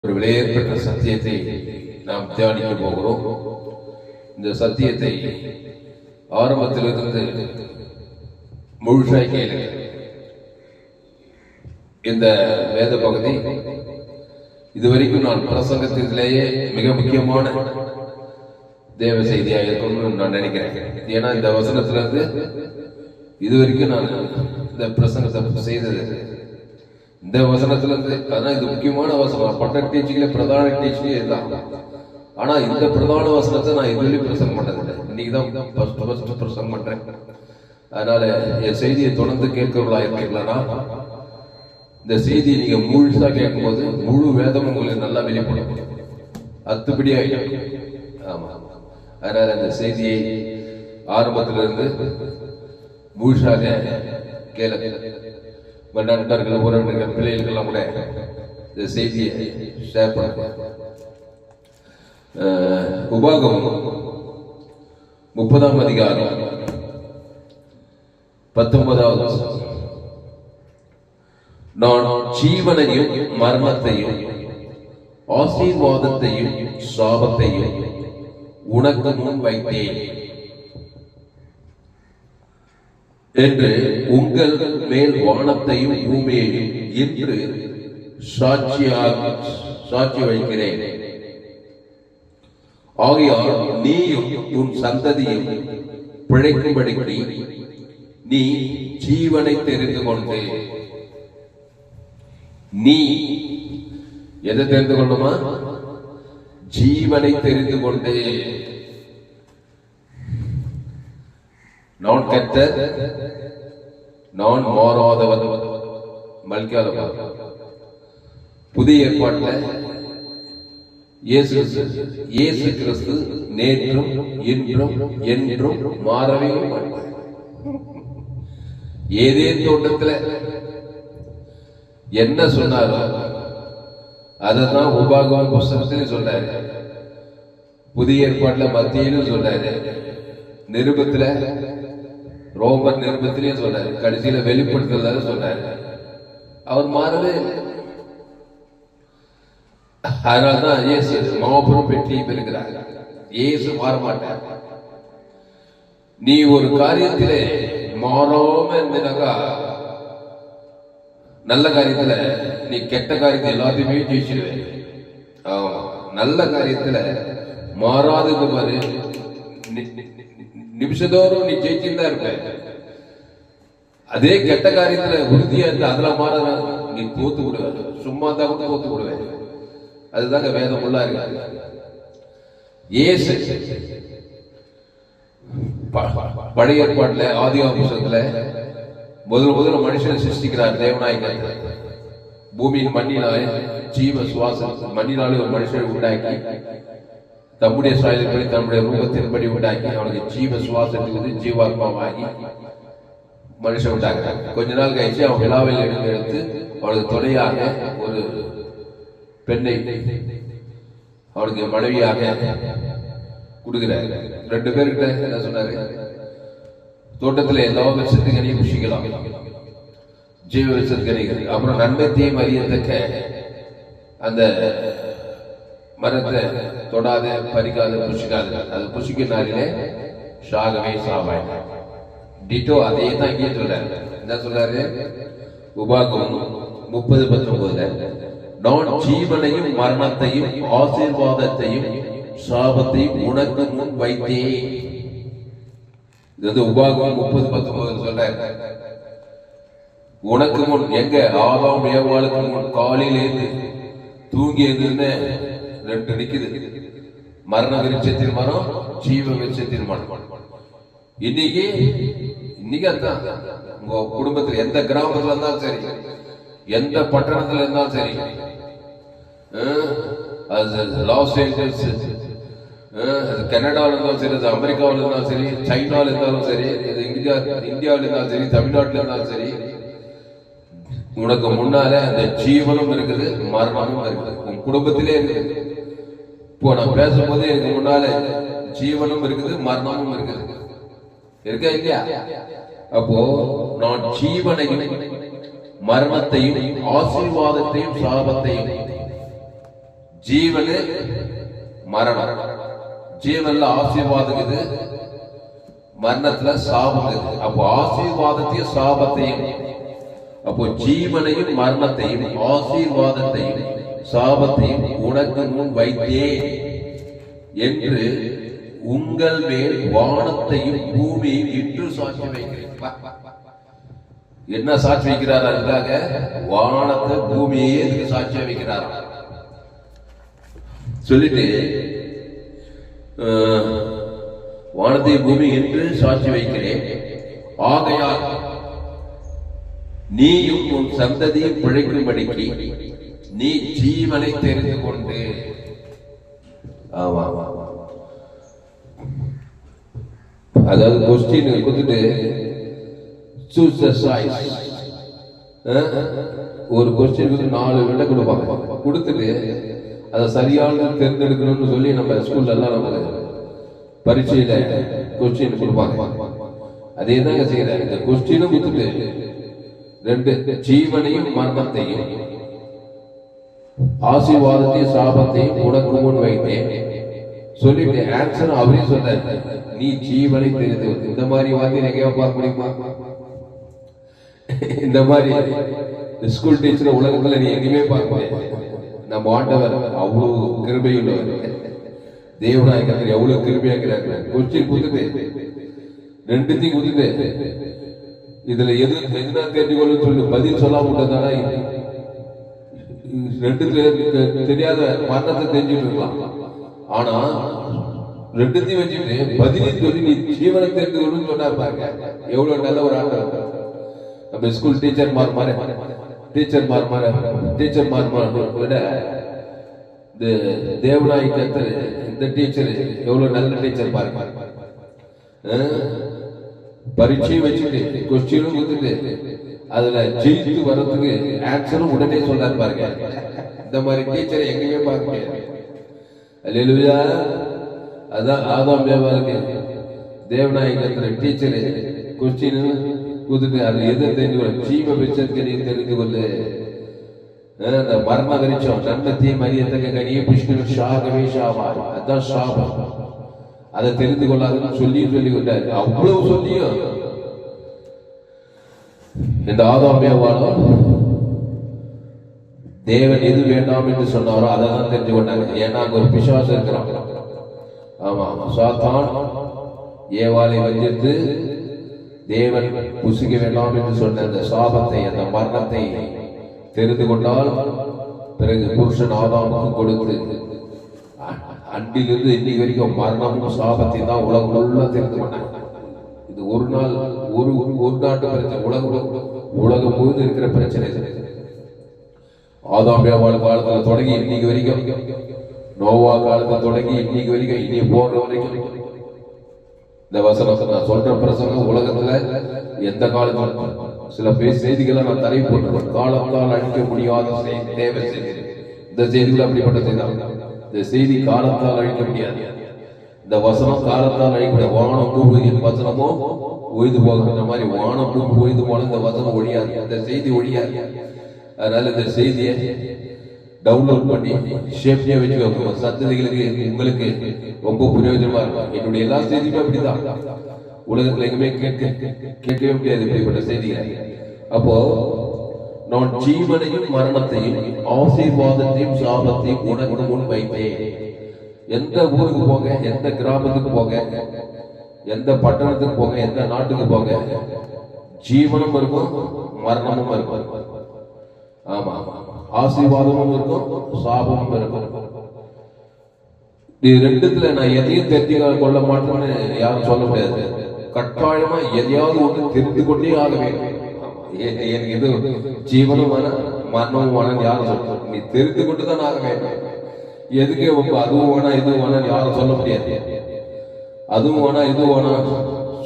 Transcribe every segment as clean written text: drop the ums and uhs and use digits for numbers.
ஒரு விலையேற்பட்ட சத்தியத்தை நாம் தியானிக்க போகிறோம். இந்த சத்தியத்தை ஆரம்பத்திலிருந்து முழுசாய் கேளுங்க. இந்த வேத பகுதி இதுவரைக்கும் நான் பிரசங்கத்திலேயே மிக முக்கியமான தேவ செய்தியாக இருக்கணும்னு நான் நினைக்கிறேன். ஏன்னா இந்த வசனத்திலிருந்து இதுவரைக்கும் நான் இந்த பிரசங்கத்தை செய்தது இந்த வசனத்துல இருந்து. அதான் இது முக்கியமான வசனம். பட்ட டீச்சிங்ல பிரதான டீச்சிங்கே இதுதான். ஆனா இந்த பிரதான வசனத்தை நான் இதுவரையும் பிரசங்கம் பண்ணதில்லை. இன்னைக்குதான் பிரசங்கம் பண்றேன். அதனால என் செய்தியை தொடர்ந்து கேட்கிறவர்களா இருக்கீங்களா? இந்த செய்தியை நீங்க முழுசா கேட்கும்போது முழு வேதம் உங்களுக்கு நல்லா வெளிப்படும், அத்துப்படி ஆகிடும். ஆமா, அதனால இந்த செய்தியை ஆரம்பத்திலிருந்து முழுசாக கேளுங்க. நண்பர்கள், உறவினர்கள், பிள்ளைகள் கூட இந்த செய்தியை ஷேர் பண்ணுவாங்க. உபாகமம் 30ஆம் அதிகாரம் 19வது வசனம். நான் ஜீவனையும் மரணத்தையும் ஆசீர்வாதத்தையும் சாபத்தையும் உனக்கு முன் வைத்தேன் என்று உங்கள் மேல் வானத்தையும் பூமியையும் என்று சாட்சி வைக்கிறேன். ஆகையால் நீயும் உன் சந்ததியும் பிழைக்கும்படிக்கு நீ ஜீவனை தெரிந்து கொண்டு. நீ எதை தெரிந்து கொள்ளுமா? ஜீவனை தெரிந்து கொண்டு. நான் கர்த்தர், நான் மாறாதவன். மல்கியா புதிய ஏற்பாட்டில் இயேசு கிறிஸ்து நேற்றும் இன்றும் என்றும் மாறவே மாட்டார். ஏதேன் தோட்டத்தில் என்ன சொன்னாரோ அதான் உபாகமம் புஸ்தகத்திலும் சொல்றாரு, புதிய ஏற்பாட்டில் மத்தியிலும் சொல்றாரு, நிருபத்துல ரோமர் நிருபத்திலையும் சொல்றாரு, கடைசியில வெளிப்படுத்துறதாக சொல்றாரு. அவர் மாறவே இல்லை. அதனால்தான் இயேசு மாபெரும் வெற்றியை பெறுகிறார். இயேசு மாற மாட்டார். நீ ஒரு காரியத்திலே மாறாம இருந்தனாக்கா நல்ல காரியத்துல நீ கெட்ட காரியத்தை எல்லாத்தையுமே ஜெயிச்சிடுவேன். நல்ல காரியத்துல மாறாது பாரு, நிமிஷத்தோறும் நீ ஜெயிச்சுன்னு தான் இருப்ப. அதே கெட்ட காரியத்துல உறுதியா இருந்து அதுல மாற நீ தோத்து விடுவ. சும்மா தான் கூட தோத்து விடுவேன். அதுதாங்க வேதம் உள்ளா இருக்கு. இயேசு பழைய ஏற்பாட்டுல ஆதியாகம புத்தகத்துல முதல்ல மனுஷனை சிருஷ்டிக்கிறார். தேவநாயகன் பூமியின் மண்ணினாலே ஜீவ சுவாசம் மண்ணினாலே ஒரு மனுஷனை உண்டாக்கி தம்முடைய சாயலின்படி தம்முடைய ரூபத்தின்படி உண்டாக்கி அவனுக்கு ஜீவ சுவாசத்துக்கு ஜீவாத்மாவாகி மனுஷன் உண்டாக்குறாங்க. கொஞ்ச நாள் கழிச்சு அவன் விழாவில் எடுத்து அவனுக்கு துணையாக ஒரு பெண்ணை அவனுக்கு மனைவியாக கொடுக்கிறார். 2 பேர்கிட்ட என்ன சொன்னாரு? தோட்டத்துல எல்லா விருட்சத்துக்கனையும் புஷிக்கலாம், ஜீவ விருட்சத்துக்கணிகள், அப்புறம் நன்மைத்தையும் அறியத்தக்க அந்த மரத்தை தொடாத, பறிக்காத, புஷிக்காத. அது புஷிக்கினாலே ஷாகவே சாவாய். டிட்டோ அதே தான் இங்கே சொல்றாரு. என்ன சொல்றாரு? உபாகமம் 30:19 நான் ஜீவனையும் மரணத்தையும் ஆசீர்வாதத்தையும் சாபத்தையும் உனக்கு முன் வைத்தேன். இது உபாகமம் 30:19 சொல்றாரு. உனக்கு முன் எங்க? ஆதாம் ஏவாளுக்கு முன் காலையிலேருந்து தூங்கியதுன்னு 2 நிக்குது. மரண விருட்சத்தின் மரம், ஜீவ விருட்சத்தின் மரம். இன்னைக்கு அதான் உங்க குடும்பத்தில் எந்த கிராமத்துல இருந்தாலும் சரி, எந்த பட்டணத்துல இருந்தாலும் சரி, லாஸ் ஏஞ்சல்ஸ், கனடாவில் இருந்தாலும் சரி, அமெரிக்காவில் இருந்தாலும் சரி, சைனாவில் இருந்தாலும் சரி, இந்தியாவில் இருந்தாலும் சரி, தமிழ்நாட்டில் இருந்தாலும் சரி, உனக்கு முன்னால அந்த ஜீவனும் இருக்குது, மரணமும் இருக்குது. உன் குடும்பத்திலே இருக்குது. இப்போ நான் பேசும்போது எனக்கு முன்னால ஜீவனும் இருக்குது, மரணமும் இருக்குது. இருக்கா இல்லையா? அப்போ நான் ஜீவனையும் மரணத்தையும் ஆசீர்வாதத்தையும் சாபத்தையும் ஜீவனு மரணம். ஜீவன்ல ஆசீர்வாதம் இது, மரணத்துல சாபம் இது. அப்போ ஆசீர்வாதத்தையும் சாபத்தையும், அப்போ ஜீவனையும் மரணத்தையும் ஆசீர்வாதத்தையும் சாபத்தையும் உனக்கு முன் வைத்தேன் என்று உங்கள் மேல் வானத்தையும் பூமியையும் இட்டு சாட்சி வைக்கிறேன். என்ன சாட்சி வைக்கிறார்? அதுக்காக வானத்தை பூமியே இதுக்கு சாட்சியா வைக்கிறார். சொல்லிட்டு வானத்தை பூமி என்று சாட்சி வைக்கிறேன், ஆகையால் நீயும் உன் சந்ததியும் பிழைக்கும்படிக்கு நீ ஜீவனை தெரிந்து கொண்டு. ஆமா, அதாவது கொஸ்டின் கொடுத்துட்டு ஒரு கொஸ்டின் 4 விட கொடுப்பாங்க. கொடுத்துட்டு அதை சரியான தேர்ந்தெடுக்கணும்னு சொல்லி நம்ம ஸ்கூல்ல எல்லாம் நமக்கு பரீட்சையில கொஸ்டின் கொடுப்பாங்க. அதே தாங்க செய்யறாரு. இந்த கொஸ்டினும் கொடுத்துட்டு 2 ஜீவனையும் மரணத்தையும் ஆசீர்வாதத்தையும் சாபத்தையும் உனக்கு முன் வைத்தேன் சொல்லிட்டு ஆன்சர் அவரே சொல்றாரு, நீ ஜீவனை தெரிந்து. இந்த மாதிரி வார்த்தை எங்கேயா பார்க்க முடியுமா? இந்த மாதிரி ஸ்கூல் டீச்சர் உலகத்துல நீ எங்கேயுமே பார்க்க முடியாது. நம்ம ஆண்டவர் அவ்வளவு கிருபையுள்ளவர், தேவநாயகர் எவ்வளவு கிருபையாக்கிறாங்க. கொஸ்டின் கொடுத்துட்டு 2த்தையும் கொடுத்துட்டு இதுல எதுனா தெரிஞ்சுக்கொள்ள சொல்லி பதில் சொல்லாம விட்டதானா 2 தெரியாத மரணத்தை தெரிஞ்சுட்டு இருக்கலாம். ஆனா 2த்தையும் வச்சுட்டு பதிலையும் சொல்லி நீ ஜீவனை தெரிந்து கொள்ளுன்னு சொன்னா பாருங்க, எவ்வளவு நல்ல ஒரு ஆண்டவர். நம்ம ஸ்கூல் டீச்சர் மாற விட இந்த தேவநாயகர் இந்த டீச்சர் எவ்வளவு நல்ல டீச்சர் பாருங்க. பரீட்சையும் வச்சுட்டு கொஸ்டினும் கொடுத்துட்டு அதுல ஜெயித்து வர்றதுக்கு ஆன்சரும் உடனே சொல்றாரு பாருங்க. இந்த மாதிரி டீச்சரை எங்கேயுமே பார்க்க முடியாது. அல்லேலூயா. அதான் ஆதாம் ஏவாளுக்கு தேவநாயகர் டீச்சர் கொஸ்டின் கொடுத்துட்டு அது எதை தெரிஞ்சு கொள்ள, ஜீவ விச்சரிக்கை தெரிந்து கொள்ளு, அந்த மரண கரிச்சம் நன்மத்திய மரியத்தக்க கனியை புஷ்கர ஷாகவே ஷாவா, அதான் ஷாபம். அதை தெரிந்து கொள்ளாதுன்னு சொல்லி கொண்டாரு. அவ்வளவு சொல்லியும் இந்த ஆதாம் ஏவாளும் தேவன் எது வேண்டாம் என்று சொன்னாரோ அதை தான் தெரிஞ்சு கொண்டாங்க. ஏன்னா அங்க ஒரு பிசாசு இருக்கிறான். ஆமா, சாத்தான் ஏவாளை வஞ்சித்து தேவன் புசிக்க வேண்டாம் என்று சொன்ன அந்த சாபத்தை, அந்த மரணத்தை தெரிந்து கொண்டால் பிறகு புருஷன் ஆதாமுக்கு கொடுத்து அன்றிலிருந்து இன்னைக்கு வரைக்கும் மரணமும் சாபத்தை தான் உலகம் உள்ள தெரிந்து கொண்டாங்க. இது ஒரு நாள் ஒரு நாட்டு பிரச்சனை, உலகம் முழுது இருக்கிற பிரச்சனை. ஆதாம் ஏவாள் காலத்துல தொடங்கி இன்னைக்கு வரைக்கும், நோவா காலத்துல தொடங்கி இன்னைக்கு வரைக்கும், இனி போற வரைக்கும் இந்த வசனம் நான் சொல்ற பிரசங்கம் உலகத்துல எந்த காலத்துல சில பேர் செய்திகளை நான் தடை போட்டுருவேன். காலத்தால் அழிக்க முடியாத தேவை செய்தி. இந்த செய்திகள் அப்படிப்பட்ட செய்தி. இந்த செய்தி காலத்தால் அழிக்க முடியாது. இந்த வசனம் காலத்தால் அழிக்க முடியாது. வானம் பூமியின் வசனமோ ஒய்து போகின்ற மாதிரி வானம் பூமி ஒய்து போன இந்த வசனம் ஒழியாது, இந்த செய்தி ஒழியாது. அதனால இந்த செய்தியை டவுன்லோட் பண்ணி ஷேப்டியா வச்சு வைக்கணும். சத்ததிகளுக்கு உங்களுக்கு ரொம்ப பிரயோஜனமா இருக்கும். என்னுடைய எல்லா செய்தியுமே அப்படிதான். உலகத்துல எங்குமே கேட்கவே முடியாது இப்படிப்பட்ட செய்திகள். அப்போ நான் ஜீவனையும் மரணத்தையும் ஆசீர்வாதத்தையும் சாபத்தையும் உனக்கு முன் வைத்தேன். எந்த ஊருக்கு போங்க, எந்த கிராமத்துக்கு போங்க, எந்த பட்டணத்துக்கு போங்க, எந்த நாட்டுக்கு போங்க, ஜீவனும் இருக்கும் மரணமும் இருக்கும். ஆமா, ஆசீர்வாதமும் இருக்கும் சாபமும் இருக்கும். இது 2த்துல நான் எதையும் தெரிஞ்சு கொள்ள மாட்டேன்னு யாரும் சொல்ல முடியாது. கட்டாயமா எதையாவது ஒன்று தெரிந்து கொண்டே ஆக வேண்டும். எனக்கு எது ஜீவனும் மரணமும் வேணும் யாரும் சொல்ல, நீ தெரிந்து கொண்டுதான் ஆக வேண்டும். எதுக்கு அதுவும் வேணா இதுவும் வேணாம் யாரும் சொல்ல முடியாது. அதுவும் வேணா இதுவும் வேணா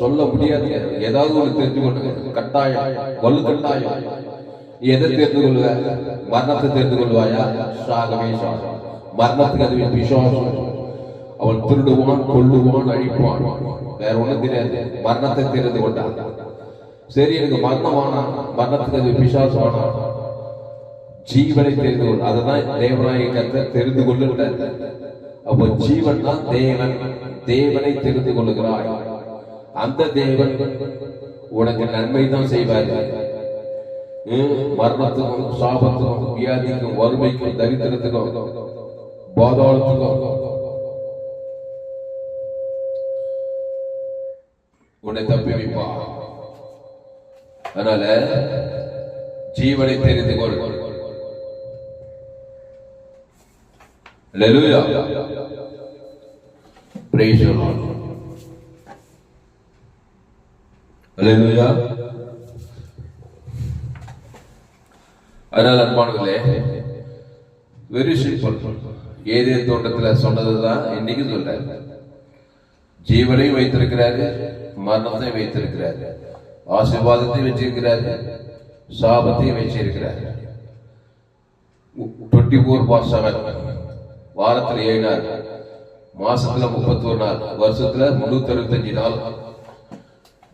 சொல்ல முடியாது. ஏதாவது ஒன்று தெரிஞ்சு கொண்டு கட்டாயம், வலு கட்டாயம். எதை தெரிந்து கொள்வ? மரணத்தை தெரிந்து கொள்வாயா? சாகவே சாகம். மரணத்துக்கு அது பிசாசு. அவன் திருடுவான், கொல்லுவான், அழிப்பான். வேற ஒண்ணும் தெரியாது. மரணத்தை தெரிந்து கொண்டான். சரி, எனக்கு மரணம் வேணாம், மரணத்துக்கு அது பிசாசு வேணாம், ஜீவனை தெரிந்து கொள். அதுதான் தேவனாய கர்த்தர் தெரிந்து கொள்ளுகிறார். அப்போ ஜீவன் தான் தேவன். தேவனை தெரிந்து கொள்ளுகிறாய். அந்த தேவன் உனக்கு நன்மை தான் செய்வார். மரணத்துக்கும் சாபத்துக்கும் வியாதிக்கும் வறுமைக்கும் தரித்திரத்துக்கும் பாதாளத்துக்கும் உன்னை தப்பி வைப்பா. அதனால ஜீவனை தெரிந்து கொள். அல்லேலூயா. Praise the Lord. அல்லேலூயா. அதனால அன்பானவர்களே, வெரி சிம்பிள். ஏதேன் தோட்டத்தில் சொன்னதுதான் இன்னைக்கு சொல்றாரு. ஜீவனையும் வைத்திருக்கிறாரு, மரணத்தையும் வைத்திருக்கிறாரு, ஆசீர்வாதத்தையும் வச்சிருக்கிறாரு, சாபத்தையும் வச்சிருக்கிறாரு. 24/7 வாரத்தில் 7 நாள், மாசத்துல 31 நாள், வருஷத்துல 365 நாள்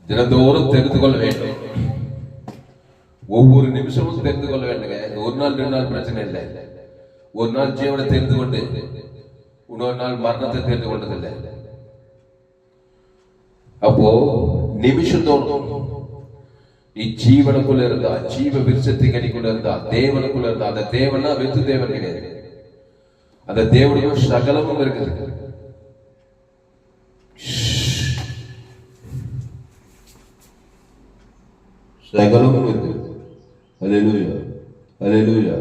தினந்தோறும் தெரிந்து கொள்ள வேண்டும். ஒவ்வொரு நிமிஷமும் தெரிந்து கொள்ள வேண்டுங்க. ஒரு நாள் 2 நாள் பிரச்சனை இல்லை. ஒரு நாள் ஜீவனை தெரிந்து கொண்டு இன்னொரு நாள் மரணத்தை தெரிந்து கொண்டதில்லை. அப்போ நிமிஷத்தோறும் நீ ஜீவனுக்குள்ள இருந்தா, ஜீவ விருட்சத்தின் கனிக்குள்ள இருந்தா, தேவனுக்குள்ள இருந்தா, அந்த தேவனா வெத்து தேவன் கிடையாது. அந்த தேவனுக்கும் சகலமும் இருக்குது. சகலமும் இருக்குது. அல்லேலூயா, அல்லேலூயா.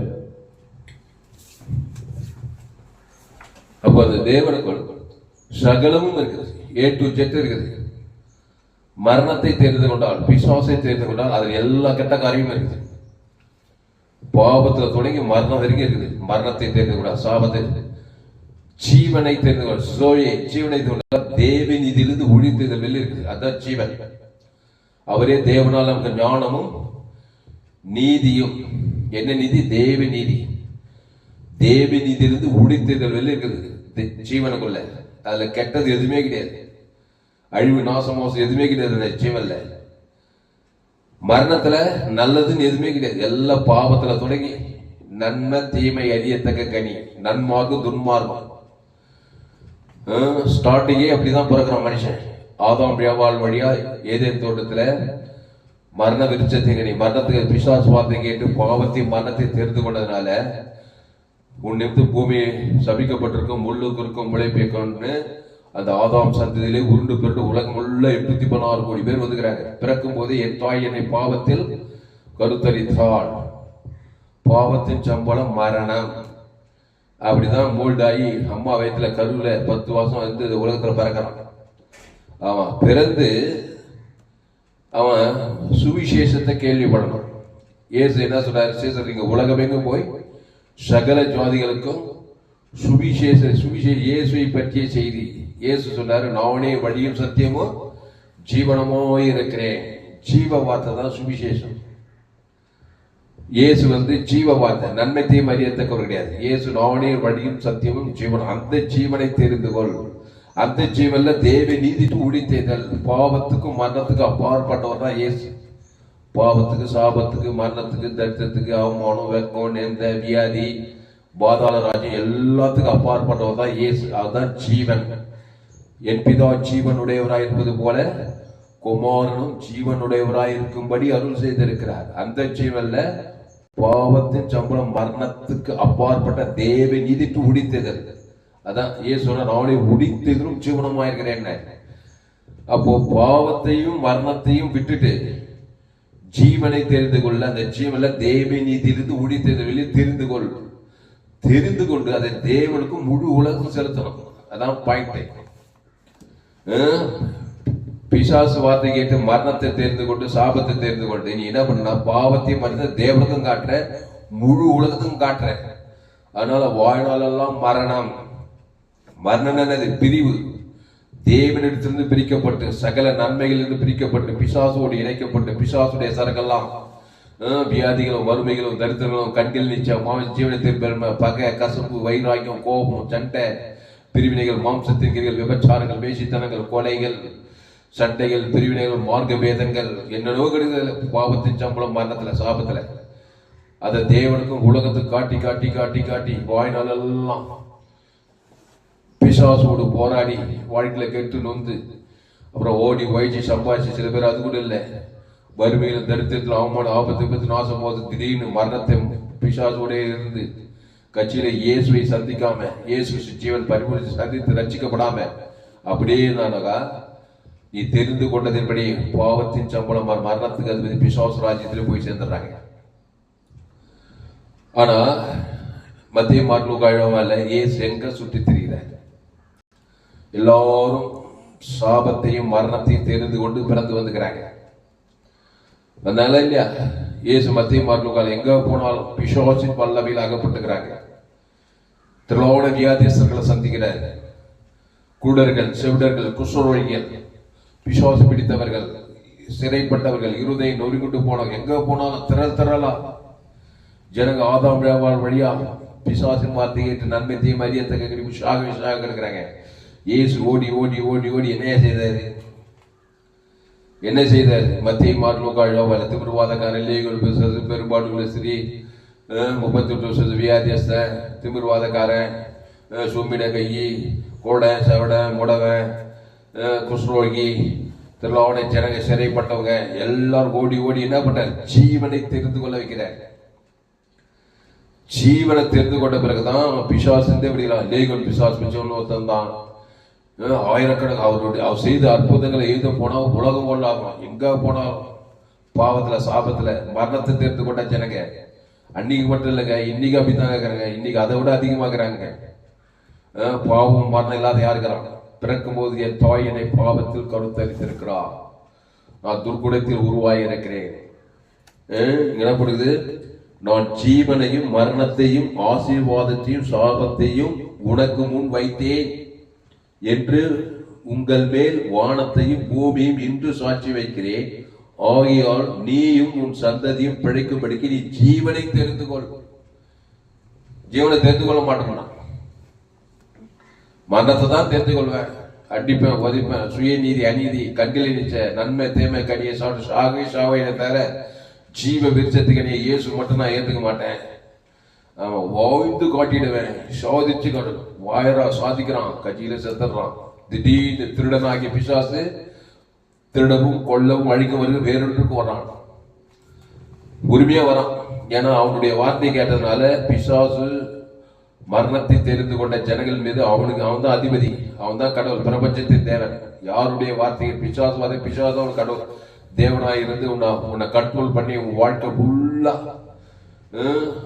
அப்போ அந்த தேவனுக்குள் சகலமும் இருக்குது. A to Z இருக்குது. மரணத்தை தெரிந்து கொண்டால், பிசாசை தெரிந்து கொண்டால், அதில் எல்லா கெட்ட காரியமும் இருக்குது. பாவத்தில் தொடங்கி மரணம் வரைக்கும் இருக்குது. மரணத்தை தெரிந்து கொண்டால், சாபத்தை, ஜீவனை தெரிந்து கொண்டால், சோழியை ஜீவனை தெரிந்து கொண்டால், தேவன் இதிலிருந்து ஒழித்தது வெளியே இருக்குது. அதான் ஜீவன். அவரே தேவனால் நமக்கு ஞானமும் நீதியும். என்ன நீதி? தேவ நீதி. தேவ நீதியிலிருந்து ஒழித்தது வெளியே இருக்குது ஜீவனுக்குள்ள. அதுல கெட்டது எதுவுமே கிடையாது. அழிவு, நாசமோசம் எதுவுமே கிடையாது ஜீவன்ல. மரணத்துல நல்லதுன்னு எதுவுமே கிடையாது. எல்லா பாவத்துல தொடங்கி நன்மை தீமை அறியத்தக்க கனி, நன்மார்க்கம் துன்மார்க்கம். ஸ்டார்டிங்கே அப்படிதான் பிறக்கிற மனுஷன். ஆதாம் ஏவாள் வழியா ஏதேன் தோட்டத்துல மரண விருட்சத்தை கனி, மரணத்துக்கு பிசாசு வார்த்தை கேட்டு பாவத்தையும் மரணத்தை தெரிந்து கொண்டதுனால உன் நிமித்து பூமி சபிக்கப்பட்டிருக்கும், முள்ளுக்கு இருக்கும் முளைப்பேக்கொண்டு அந்த ஆதாம் சந்ததியிலே உருண்டு பெற்று உலகம் உள்ள 816 கோடி பேர் வந்துக்கிறாங்க. பிறக்கும் போது என் தாய் என்னை பாவத்தில் கருத்தரித்தாள். பாவத்தின் சம்பளம் மரணம். அப்படிதான் மூல்டாகி அம்மா வயத்துல கருவில 10 மாசம் வந்து உலகத்துல பிறக்கிறான். அவன் பிறந்து அவன் சுவிசேஷத்தை கேள்விப்படணும். இயேசு என்ன சொல்றாரு? சீசர், நீங்க உலகமெங்கும் போய் சகல ஜாதிகளுக்கும் சுவிசேஷ இயேசுவை பற்றிய செய்தி. இயேசு சொன்னாரு, நானே வழியும் சத்தியமும் ஜீவனமோ இருக்கிறேன். ஜீவ வார்த்தை தான் சுவிசேஷம். இயேசு வந்து ஜீவ வார்த்தை, நன்மைத்தையும் அறியத்தக்கவர் கிடையாது. இயேசு நானே வழியும் சத்தியமும் ஜீவனம். அந்த ஜீவனை தெரிந்து கொள். அந்த ஜீவன்ல தேவ நீதிக்கு உடித்தேதல். பாவத்துக்கும் மரணத்துக்கும் அப்பாற்பட்டவர் தான் இயேசு. பாவத்துக்கு, சாபத்துக்கு, மரணத்துக்கு, தரித்திரத்துக்கு, அவமானம், வெக்கம், நெந்த, வியாதி, பாதாள ராஜ்யம் எல்லாத்துக்கும் அப்பாற்பட்டவர் தான் இயேசு. அதுதான் ஜீவன். என் பிதா ஜீவனுடையவராய் இருப்பது போல குமாரனும் ஜீவனுடையவராய் இருக்கும்படி அருள் செய்திருக்கிறார். அந்த ஜீவன்ல பாவத்தின் சம்பளம் மரணத்துக்கு அப்பாற்பட்ட தேவ நீதிக்கு உடித்ததல். அதான் இயேசு நாளை உடித்ததும் ஜீவனமாயிருக்கிறேன். அப்போ பாவத்தையும் மரணத்தையும் விட்டுட்டு ஜீவனை தெரிந்து கொள்ள, அந்த ஜீவன்ல தேவ நீதியிலிருந்து உடித்தது வெளியே தெரிந்து கொள். தெரிந்து கொண்டு அதை தேவனுக்கு முழு உலகம் செலுத்தணும். அதான் பாயிண்ட். பிசாசு வார்த்தை கேட்டு மரணத்தை தெரிந்து கொண்டு சாபத்தை தெரிந்து கொண்டு நீ என்ன பண்ண? பாவத்தையும் மரணத்தை தேவனுக்கும் காட்டுற, முழு உலகத்துக்கும் காட்டுற. அதனால வாழ்நாளெல்லாம் மரணம். மரணம் என்னது? பிரிவு. தேவனிடத்திலிருந்து பிரிக்கப்பட்டு, சகல நன்மைகளிலிருந்து பிரிக்கப்பட்டு, பிசாசோடு இணைக்கப்பட்டு, பிசாசுடைய சரக்கெல்லாம் வியாதிகளும் வறுமைகளும் தரித்திரங்களும் கண்கள் நிச்சயம் ஜீவனத்தின் பெருமை, பகை, கசப்பு, வைராக்கியம், கோபம், சண்டை, பிரிவினைகள், மாம்சத்தின் கிரிகள், விபச்சாரங்கள், வேசித்தனங்கள், கொலைகள், சண்டைகள், பிரிவினைகள், மார்க்க பேதங்கள், என்னென்னவோ கிடையாது. பாவத்தின் சம்பளம் மரணத்துல, சாபத்துல. அதை தேவனுக்கும் உலகத்துக்கு காட்டி காட்டி காட்டி காட்டி வாழ்நாளெல்லாம் பிசாசோடு போராடி வாழ்க்கையில கெட்டு நொந்து அப்புறம் ஓடி வயிற்சி சம்பாதிச்சு சில பேர் அது கூட இல்லை, வறுமையில தரித்திரத்தில் அவமான ஆபத்து நாசம் போது திடீர்னு மரணத்தை பிசாசோட இருந்து கட்சியில இயேசுவை சந்திக்காம இயேசு ஜீவன் பரிபூர்த்தி சந்தித்து ரட்சிக்கப்படாம அப்படியே இருந்தானக்கா நீ தெரிந்து கொண்டதின்படி பாவத்தின் சம்பளம் மரணத்துக்கு அது பிசாசு ராஜ்யத்துல போய் சேர்ந்துடுறாங்க. ஆனா மத்திய மாற்று இயேசு எங்க சுற்றி திரிகிறார்? எல்லாரும் சாபத்தையும் மரணத்தையும் தெரிந்து கொண்டு பிறந்து வந்துக்கிறாங்க. அதனால இல்லையா இயேசு மத்திய மாற்று எங்க போனாலும் பிசாசின் பல்லவியில் அகப்பட்டுக்கிறாங்க. திரளான வியாதியஸ்தர்களை சந்திக்கிறார். குருடர்கள், செவிடர்கள், குஷ்டரோகிகள், பிசாசு பிடித்தவர்கள், சிறைப்பட்டவர்கள், இருதயம் நொறுங்கிட்டு போனாங்க. எங்க போனாலும் திரளா ஜனங்க ஆதாம் ஏவாள் வழியா பிசாசின் வார்த்தை கேட்டு நன்மை தீமை அறியத்தக்க சாக இருக்கிறாங்க. இயேசு ஓடி ஓடி ஓடி ஓடி என்ன செய்தார்? மத்திய மாற்று திமிர்வாதக்காரன், லேகோல் பேசுறது, பெரும்பாடுகளை சரி, 38 வருஷத்து வியாதியஸ்த திமிர்வாதக்காரன், சும்பிட கையி, கோடை, செவடை, முடவன், குஷ்ரோகி, திருவாவணை ஜனங்க, சிறைப்பட்டவங்க எல்லாரும் ஓடி ஓடி என்ன பண்றார்? ஜீவனை தெரிந்து கொள்ள வைக்கிறார். ஜீவனை தெரிந்து கொண்ட பிறகுதான் பிசாசு லேகோல் பிசாசு ஒருத்தன் தான் ஆயிரக்கணக்கு அவர் செய்த அற்புதங்களை எழுத போனா உலகம் கொள்ளாகும். எங்க போனாலும் பாவத்துல சாபத்துல மரணத்தை தெரிந்து கொண்ட ஜனங்க அன்னைக்கு மட்டும் இல்லைங்க, இன்னைக்கு அப்படித்தான் இருக்கிறாங்க. இன்னைக்கு அதை விட அதிகமாக்குறாங்க. பாவம் மரணம் இல்லாத யாருக்கிறாங்க? பிறக்கும் போது என் தாய் என்னை பாவத்தில் கருத்தரித்திருக்கிறார், நான் துர்குணத்தில் உருவாகி இருக்கிறேன். என்ன பண்ணுது? நான் ஜீவனையும் மரணத்தையும் ஆசீர்வாதத்தையும் சாபத்தையும் உனக்கு முன் வைத்தேன் என்று உங்கள் மேல் வானத்தையும் பூமியும் இன்று சாட்சி வைக்கிறேன். ஆகியால் நீயும் உன் சந்ததியும் பிழைக்கும்படிக்கு நீ ஜீவனை தெரிந்து கொள். ஜீவனை தெரிந்து கொள்ள மாட்டோம்னா மரணத்தை தான் தெரிந்து கொள்வேன். அடிப்பேன், உதைப்பேன், சுயநீதி அநீதி கண்களை நிச்ச நன்மை தேமை கனியை சாப்பிட்டு சாகவே சாவையை தவிர ஜீவ விருட்சத்துக்கு நீ இயேசு மட்டும் நான் ஏத்துக்க மாட்டேன். அவன் வாழ்ந்து காட்டிடுவேன், சாதிச்சு காட்டு. வாயரா சாதிக்கிறான், கட்சியில செத்துறான். திடீர்னு திருடனாகிய பிசாசு திருடவும் கொல்லவும் அழிக்க வருது வேறொன்றுக்கு வரான், உரிமையா வரான். ஏன்னா அவனுடைய வார்த்தை கேட்டதுனால பிசாசு மரணத்தை தெரிந்து கொண்ட ஜனங்கள் மீது அவன் தான் அதிபதி, அவன் தான் கடவுள், பிரபஞ்சத்தின் தேவன். யாருடைய வார்த்தையை பிசாசு அவன் கடவுள் தேவனாய் இருந்து உன்னை கண்ட்ரோல் பண்ணி உன் வாழ்க்கை ஃபுல்லா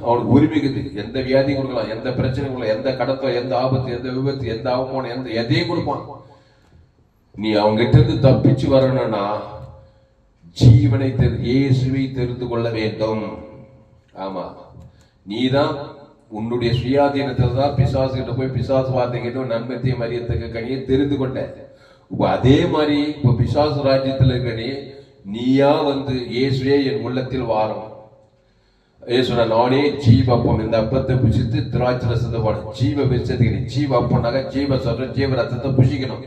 அவனுக்கு உரிமைக்குது. எந்த வியாதி கொடுக்கலாம், எந்த பிரச்சனை கொடுக்கலாம், எந்த கடத்தோ, எந்த ஆபத்து, எந்த விபத்து, எந்த அவமானம், எந்த எதையும் கொடுப்பான். நீ அவங்க கிட்ட இருந்து தப்பிச்சு வரணும்னா ஜீவனை இயேசுவை தெரிந்து கொள்ள வேண்டும். ஆமா, நீதான் உன்னுடைய சுயாதீனத்தில் தான் பிசாசு கிட்ட போய் பிசாசு வார்த்தை கேட்டு நன்மத்தையும் மரியத்துக்கு கனியை தெரிந்து கொண்ட. அதே மாதிரி இப்ப பிசாசு ராஜ்யத்தில் இருக்க நீயா வந்து இயேசுவே என் உள்ளத்தில் வாரம். இயேசுட நானே ஜீவ அப்பம், இந்த அப்பத்தை புசித்து திராட்சை ரசத்தை வாடும். ஜீவ விருட்சத்துக்கு ஜீவ அப்பம்னாக ஜீவ சொல்ற ஜீவ ரத்தத்தை புசிக்கணும்.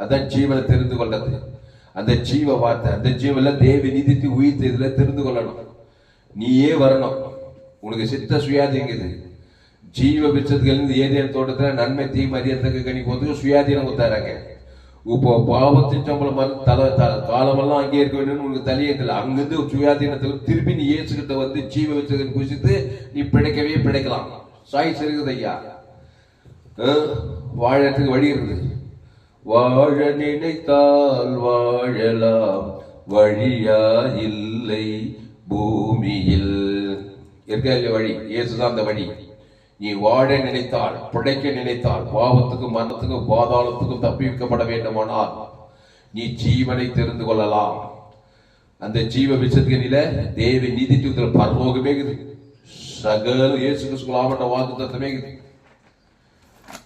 அதான் ஜீவனை தெரிந்து கொள்ளது. அந்த ஜீவ வார்த்தை, அந்த ஜீவன்ல தேவி நீதித்து உயிர்த்து இதுல தெரிந்து கொள்ளணும். நீயே வரணும். உனக்கு சித்த சுயாதீங்குது. ஜீவ விருட்சத்துக்கு ஏதேன் தோட்டத்துல நன்மை தீமை அறியத்தக்க கனி போதுக்கு சுயாதீனம் கொடுத்தாராங்க. இப்போ பாவத்தின் சம்பளம் காலமெல்லாம் அங்கே இருக்க வேண்டும் உனக்கு தலையத்தில் அங்கிருந்து சுயாதீனத்தில் திருப்பி நீ இயேசுகிட்ட வந்து ஜீவ விருட்சத்தை புசித்து நீ பிழைக்கவே பிழைக்கலாம். சாய்ஸ் இருக்குது ஐயா, வாழறதுக்கு வழி இருக்குது. வாழ நினைத்தால் வாழலாம், வழியா இல்லை பூமியில். இருக்கா இல்லையா வழி? இயேசுதான் அந்த வழி. நீ வாழ நினைத்தால், பிழைக்க நினைத்தால், பாவத்துக்கும் மரணத்துக்கும் பாதாளத்துக்கும் தப்பி வைக்கப்பட வேண்டுமானால் நீ ஜீவனை தெரிந்து கொள்ளலாம். அந்த ஜீவ விஷயத்தில தேவி நீதி பரலோகமே சகல இயேசு கிறிஸ்துவாமட்ட வாக்கு தத்துவமே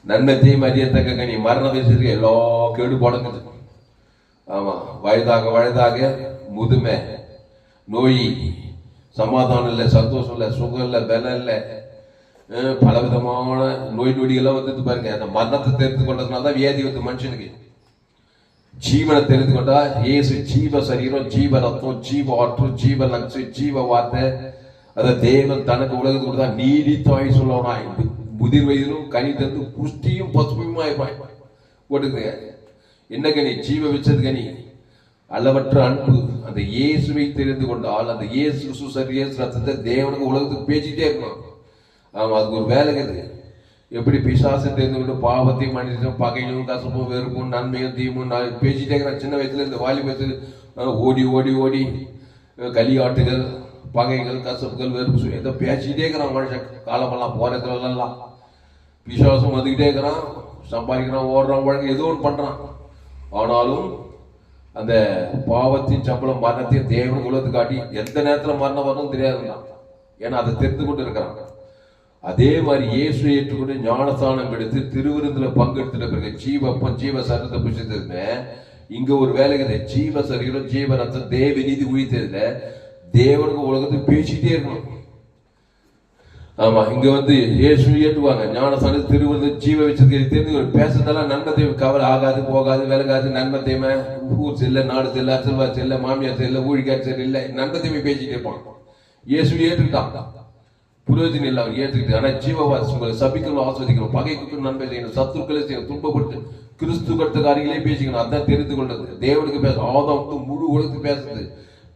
நன்மத்தையும் அறியத்தக்க கனி மரண விஷயத்துக்கு எல்லா கேடு போடுங்குது. ஆமா, வயதாக வயதாக முதுமை, நோய், சமாதானம் இல்லை, சந்தோஷம் இல்லை, சுகம் இல்லை, பலம் இல்லை, பலவிதமான நோய் நொடிகள்லாம் வந்து பாருங்க. அந்த மரணத்தை தெரிந்து கொண்டதுனால தான் வியாதி வந்து மனுஷனுக்கு. ஜீவனை தெரிந்து கொண்டா இயேசு ஜீவ சரீரம், ஜீவ ரத்தம், ஜீவ ஆற்று, ஜீவ லட்சு, ஜீவ வார்த்தை, அதை தேவன் தனக்கு உலகத்துக்கு கொடுத்தா நீடித்தாய் சொல்லனாய் முதிர் வயதிலும் கனி தந்து புஷ்டியும் பசுமையுமாய் போட்டுக்குங்க. என்ன கனி? ஜீவ வச்சது கனி, அளவற்ற அன்பு. அந்த இயேசுவை தெரிந்து கொண்டால் அந்த இயேசு ரத்தத்தை தேவனுக்கு உலகத்துக்கு பேசிட்டே இருக்கணும். ஆமா, அதுக்கு ஒரு வேலை இருக்குது. எப்படி பிசாசை தெரிந்து கொண்டு பாவத்தையும் மனிதனும் பகையும் கசப்பும் வெறுப்பும் நன்மையும் தீமும் நான் பேசிட்டே இருக்கிறேன். சின்ன வயசுல இந்த வாலிபத்தில் ஓடி ஓடி ஓடி களியாட்டுகள் பகைகள் கசப்புகள் வெறுப்பு ஏதோ பேசிட்டே இருக்கிறான் மனுஷன். காலமெல்லாம் போறதுலாம் பிசாசம் வந்துக்கிட்டே இருக்கிறான், சம்பாதிக்கிறான், ஓடுறான், வழக்கு ஏதோ ஒன்று பண்றான். ஆனாலும் அந்த பாவத்தின் சம்பளம் மரணத்தையும் தேவனுக்கு உலகத்து காட்டி எந்த நேரத்தில் மரணம் வரணும் தெரியாதுதான். ஏன்னா அதை தெரிந்து கொண்டு இருக்கிறாங்க. அதே மாதிரி இயேசு ஏற்றுக்கொண்டு ஞானஸ்தானம் எடுத்து திருவிருந்துல பங்கெடுத்துட்ட பிறகு ஜீவப்பம் ஜீவ சரத்தை புரிச்சதுமே இங்க ஒரு வேலைக்கு ஜீவ சரீரம் ஜீவ ரத்தம் தேவ நீதி உயிர்த்ததுல தேவனுக்கு உலகத்துக்கு பேசிட்டே இருக்கணும். ஆமா, இங்க இயேசு ஏற்றுவாங்க ஞானஸ்தானம் திருவிருந்து ஜீவ வச்சது தெரிந்து பேசுறதெல்லாம் நன்மத்தை கவலை ஆகாது போகாது விலகாது. நன்மத்தையுமே ஊர் செல்ல நாடு செல்ல அரசல்வா செல்ல மாமியார் செல்ல ஊழிக்கார் செல்ல இல்லை நன்மத்தையுமே பேசிட்டே இருப்பான். இயேசு ஏற்றுக்கிட்டான், புரோஜனம் இல்லை, அவர் ஏற்றுக்கிட்டு. ஆனா ஜீவவாசி உங்களை சபிக்கணும் ஆஸ்வதிக்கணும், பகைக்கு நன்மை செய்யணும், சத்துருக்களை செய்யணும், துன்பப்பட்டு கிறிஸ்து கடுத்த காரியங்களே பேசிக்கணும். அதான் தெரிந்து கொண்டது. தேவனுக்கு பேச ஆதாம் முழு உலகத்துக்கு பேசுறது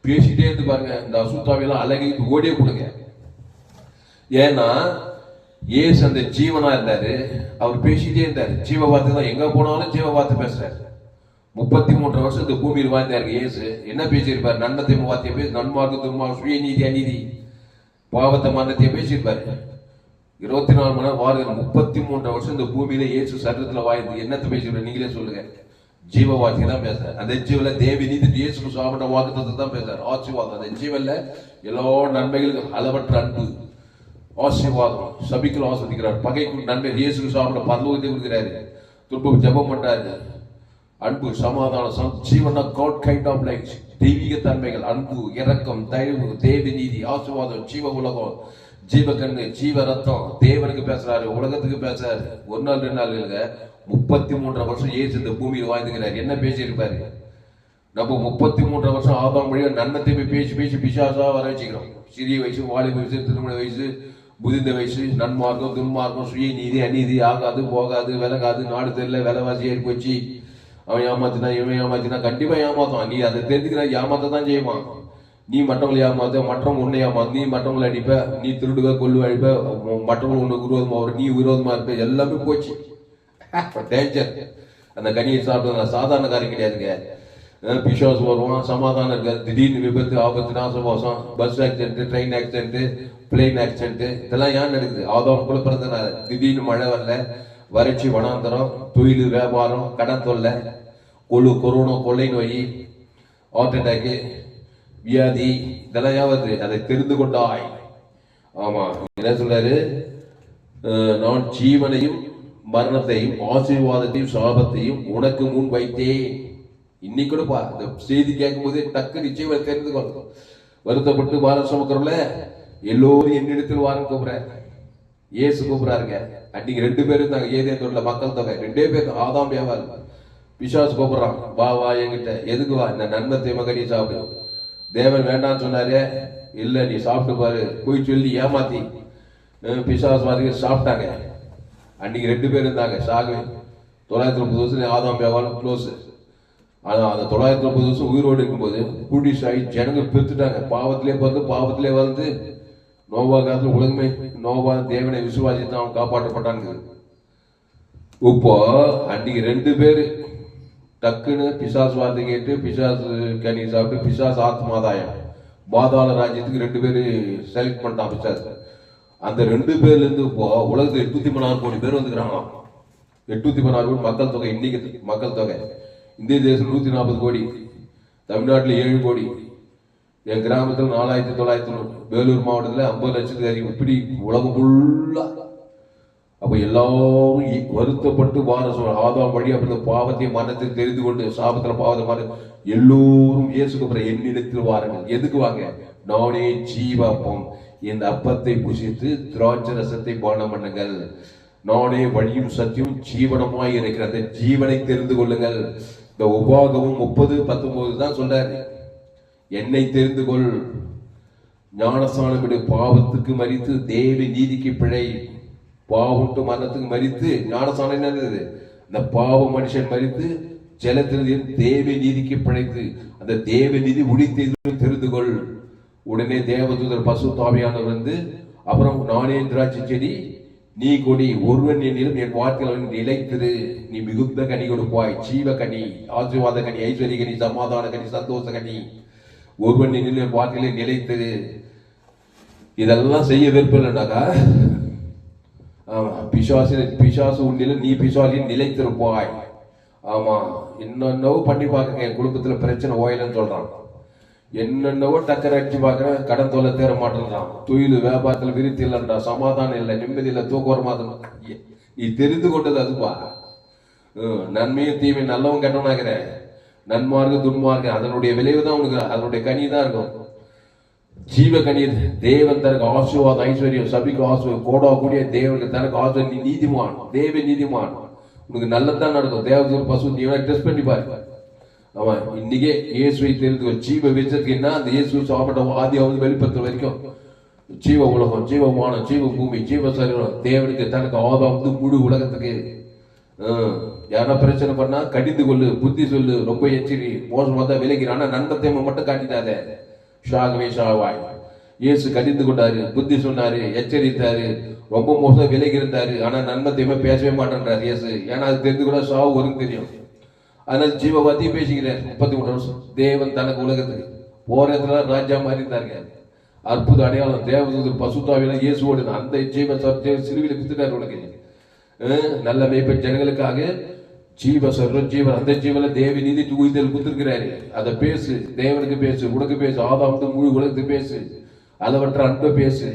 பேசிட்டே இருந்து பாருங்க. இந்த அசுத்தாவையெல்லாம் அழகிட்டு ஓடியே கொடுங்க. ஏன்னா ஏசு அந்த ஜீவனா இருந்தாரு, அவர் பேசிட்டே இருந்தாரு. ஜீவ வார்த்தை தான் எங்க போனாலும் ஜீவ வார்த்தை பேசுறாரு. 33 வருஷம் இந்த பூமியில் வாழ்ந்தாரு ஏசு. என்ன பேசியிருப்பாரு? நன்மத்தை வார்த்தையை பேசி நன்மார்க்கு துன்மார்க்கு சுயநீதி அநீதி பாவத்தை மரணத்தையும் பேசியிருப்பாரு. 24 மணி நேரம் வாரம் 33 வருஷம் இந்த பூமியில இயேசு சரீரத்துல வாழ்ந்து என்னத்தை பேசிடுற நீங்களே சொல்லுங்க. ஜீவ வார்த்தை தான் பேசுறாரு. அந்த ஜீவல தேவி நீதி இயேசு சாப்பிட்ட வாக்குத்தத்தை தான் பேசுறாரு. ஆசீர்வாதம் அந்த ஜீவன்ல எல்லா நன்மைகளுக்கும் அளவற்ற அன்பு ஆசீர்வாதம் சபிக்கல் ஆஸ்வதிக்கிறார். பகைக்கும் நன்மை இயேசு சாப்பிட பரலோகத்தை கொடுக்கிறாரு. துன்பம் ஜெபம் பண்றாரு. அன்பு சமாதானம் ஜீவன காட் கைண்ட் ஆஃப் லைஃப் தெய்வீக தன்மைகள் அன்பு இரக்கம் தயவு தேவ நீதி ஆசீர்வாதம் ஜீவ உலகம் ஜீவ கண்ணு ஜீவ ரத்தம் தேவனுக்கு பேசுறாரு, உலகத்துக்கு பேசுறாரு. ஒரு நாள் 2 நாள் இல்லைங்க, 33 வருஷம் ஏசு இந்த பூமியில் வாழ்ந்துக்கிறாரு. என்ன பேசியிருப்பாரு? நம்ம 33 வருஷம் ஆதாம் வழியா நன்மத்தை பேசி பேசி பிசாசா வர வச்சுக்கிறோம். சிறிய வயசு வாலிப வயசு திருமண வயசு புதிந்த வயசு நன்மார்க்கம் துன்மார்க்கம் சுய நீதி அநீதி ஆகாது போகாது விலகாது நாடு தெரியல விலைவாசி ஏறி போச்சு அவன் ஏமாத்தினா இவன் ஏமாத்தினா கண்டிப்பா ஏமாத்தான். நீ அதை தெரிஞ்சுக்கிற ஏமாத்த தான் செய்வான். நீ மற்றவங்களை ஏமாத்த மற்றவங்க உன்னை ஏமாத்து, நீ மற்றவங்களை அடிப்ப, நீ திருடுவ கொள்ளுவ அடிப்ப, மற்றவங்க உனக்கு விரோதமா வரும், நீ விரோதமா இருப்ப, எல்லாமே போச்சு. டேஞ்சர். அந்த கனியை சாப்பிட்டு சாதாரண காரியம் கிடையாதுங்க. பிசாசு வருவான், சமாதானம் இருக்காது, திடீர்னு விபத்து ஆபத்து நாசமோசம் bus accident train accident plane accident இதெல்லாம் ஏன் நடக்குது? ஆதாம் கூட பிறந்தனால. திடீர்னு மழை வரல, வறட்சி வனாந்தரம், தொழில் வியாபாரம் கடன் தொல்லை கொரோனா கொள்ளை நோய் ஹார்ட் அட்டாக்கு வியாதி இதெல்லாம் யாவது அதை தெரிந்து கொண்டாய். ஆமா, என்ன சொல்றாரு? நான் ஜீவனையும் மரணத்தையும் ஆசீர்வாதத்தையும் சாபத்தையும் உனக்கு முன் வைத்தேன். இன்னைக்கு கூட பா இந்த செய்தி கேட்கும் போதே டக்கு நிச்சயம் தெரிந்து கொள்ளும். வருத்தப்பட்டு வாரம் சுமக்கிறோம்ல எல்லோரும் என்னிடத்தில் வாரம் கூப்பிடுறேன். ஏசு கூப்பிடுறாருங்க. அன்னைக்கு 2 பேரும் இருந்தாங்க. ஏதேன் மக்கள் தொகை 2 பேர் ஆதாம் வியாபாரி. பிசாசு கூப்பிடுறான், வா வா என்கிட்ட. எதுக்கு வா? இந்த நன்மத்தை மகனி சாப்பிடு. தேவன் வேண்டான்னு சொன்னாரு. இல்ல நீ சாப்பிட்டு பாரு போய் சொல்லி ஏமாத்தி பிசாசுவாதிகள் சாப்பிட்டாங்க. அன்னைக்கு 2 பேர் இருந்தாங்க. சாகு 930 வருஷம் ஆதாம் வியாபாரம் க்ளோஸ். ஆனா அந்த 930 வருஷம் உயிரோடு இருக்கும்போது புடிஷ் ஆகி ஜனங்கள் பெருத்துட்டாங்க. பாவத்திலே பிறந்து பாவத்திலே வந்து நோவா காலத்துல உலகமே நோவா தேவனை விசுவாசித்து அவன் காப்பாற்றப்பட்டாங்க. இப்போ அன்னைக்கு 2 பேரு டக்குன்னு பிசாசு வார்த்தை கேட்டு பிசாசு கனி சாப்பிட்டு பிசாசு ஆத்மாதாயம் பாதாள ராஜ்யத்துக்கு 2 பேரு செலக்ட் பண்ணிட்டான் பிசாசு. அந்த 2 பேர்ல இருந்து இப்போ உலகத்துல 816 கோடி பேர் வந்துக்கிறாங்க. 816 கோடி மக்கள் தொகை. இன்னைக்கு மக்கள் தொகை இந்திய தேசம் 140 கோடி, தமிழ்நாட்டில் 7 கோடி, என் கிராமத்தில் 4900, வேலூர் மாவட்டத்தில் 50 லட்சத்துக்கு அதிகம். இப்படி உலகம் ஃபுல்லா. அப்ப எல்லாரும் வருத்தப்பட்டு ஆதாம் வழி அப்படி பாவத்தையும் மரணத்தை தெரிந்து கொண்டு சாபத்துல பாவத்தை மாற எல்லோரும் இயேசுக்கு அப்புறம் என்னிடத்தில் வாருங்கள். எதுக்கு வாங்க? நானே ஜீவப்பம், இந்த அப்பத்தை புசித்து திராட்சை ரசத்தை பானம் பண்ணுங்கள். நானே வழியும் சத்தியம் ஜீவனமாய் இருக்கிற அந்த ஜீவனை தெரிந்து கொள்ளுங்கள். இந்த உபாகமும் 30:19 தான் சொல்றாரு. என்னை தெரிந்து கொள், ஞானஸ்நானம் விடு பாவத்துக்கு மரித்து தேவ நீதிக்கு பிழை. பாவம்ட்டு மரணத்துக்கு மரித்து ஞானஸ்நானம் என்னது? அந்த பாவ மனுஷன் மரித்து ஜலத்தில் தேவ நீதிக்கு பிழைத்து அந்த தேவ நீதி உடித்தது தெரிந்து கொள். உடனே தேவதூதர் பசுத்தாவியானவர் வந்து, அப்புறம் நானே திராட்சை செடி நீ கொடி, ஒருவன் என்னிலும் என் வார்த்தைகள் நிலைத்திரு, நீ மிகுந்த கனி கொடுப்பாய். ஜீவ கனி, ஆசீர்வாத கனி, ஐஸ்வர்ய கனி, சமாதான கனி, சந்தோஷ கனி. ஒருவன் என்னிலும் என் வார்த்தைகளை நிலைத்திரு. இதெல்லாம் செய்ய விருப்பம்னாக்கா பிசாசு உன்னில நீ பிசாசின் நிலைத்திருப்பாய். ஆமா, என்னென்னவோ பண்ணி பார்க்க என் குடும்பத்துல பிரச்சனை ஓயலன்னு சொல்றான். என்னென்னவோ டக்கர் அடிச்சு பார்க்கறேன், கடன் தொல்லை தேர மாட்டேன்றான். தொழில் வியாபாரத்தில் விருத்தி இல்லைன்றா, சமாதானம் இல்லை, நிம்மதி இல்லை, தூக்கம் வர மாட்டேன். நீ தெரிந்து கொண்டது அதுவா? நன்மையும் தீமை, நல்லவன் கெட்டவனாகிற, நன்மார்க்கு துன்மார்க்கு, அதனுடைய விளைவு தான் உனக்கு, அதனுடைய கனி தான் இருக்கும். ஜீவ கனி தேவன் தனக்கு ஆசீர்வாதம், ஐஸ்வர்யம், சபிக்கு ஆசீர்வாதம் கோடா கூடிய தேவனுக்கு தனக்கு ஆசீர்வாதம். நீ நீதிமான், தேவ நீதிமான், உனக்கு நல்லதான் நடக்கும். தேவதூர் பசு நீ டெஸ்ட் பண்ணி பாரு. ஆமா, இன்னைக்கே இயேசுவை தெரிந்து ஜீவ வெளிச்சத்துக்கு என்ன, அந்த இயேசு சாப்பிட்ட ஆதியாவது வெளிப்படுத்த வரைக்கும் ஜீவ உலகம், ஜீவ வானம், ஜீவ பூமி, ஜீவ சரீரம் தேவனுக்கு தனக்கு ஆதாம் முழு உலகத்துக்கு. யாரா பிரச்சனை பண்ணா கடிந்து கொள்ளு, புத்தி சொல்லு, ரொம்ப எச்சரி, மோசமா தான் விலகிறான். ஆனா நன்மத்தையும் மட்டும் காட்டிட்டாத, ஷாகவே ஷாவாய். இயேசு கடிந்து கொண்டாரு, புத்தி சொன்னாரு, எச்சரித்தாரு, ரொம்ப மோசம் விலகி இருந்தாரு. ஆனா நன்மத்தையுமே பேசவே மாட்டேன்றாரு இயேசு. ஏன்னா அது தெரிந்து கூட சாவு வரும் தெரியும். அதனால ஜீவவாதி பேசிக்கிறேன். 33 வருஷம் தேவன் தனக்கு உலகத்துக்கு போற இடத்துல ராஜா மாதிரி இருந்தாருங்க. அற்புத அடையாளம், தேவதூதர் பசுத்தாவில இயேசுவோடு அந்த ஜீவ சிலுவையில குத்துட்டாரு உனக்கு. நல்ல மேய்ப்பன் ஜனங்களுக்காக ஜீவ சொல்றோம், ஜீவன் அந்த ஜீவன தேவ நீதி உயிர்த்தல் குத்துருக்கிறாரு. அதை பேசு, தேவனுக்கு பேசு, உனக்கு பேசு, ஆதாம் முழு உலகத்துக்கு பேசு, அளவற்ற அன்பை பேசு.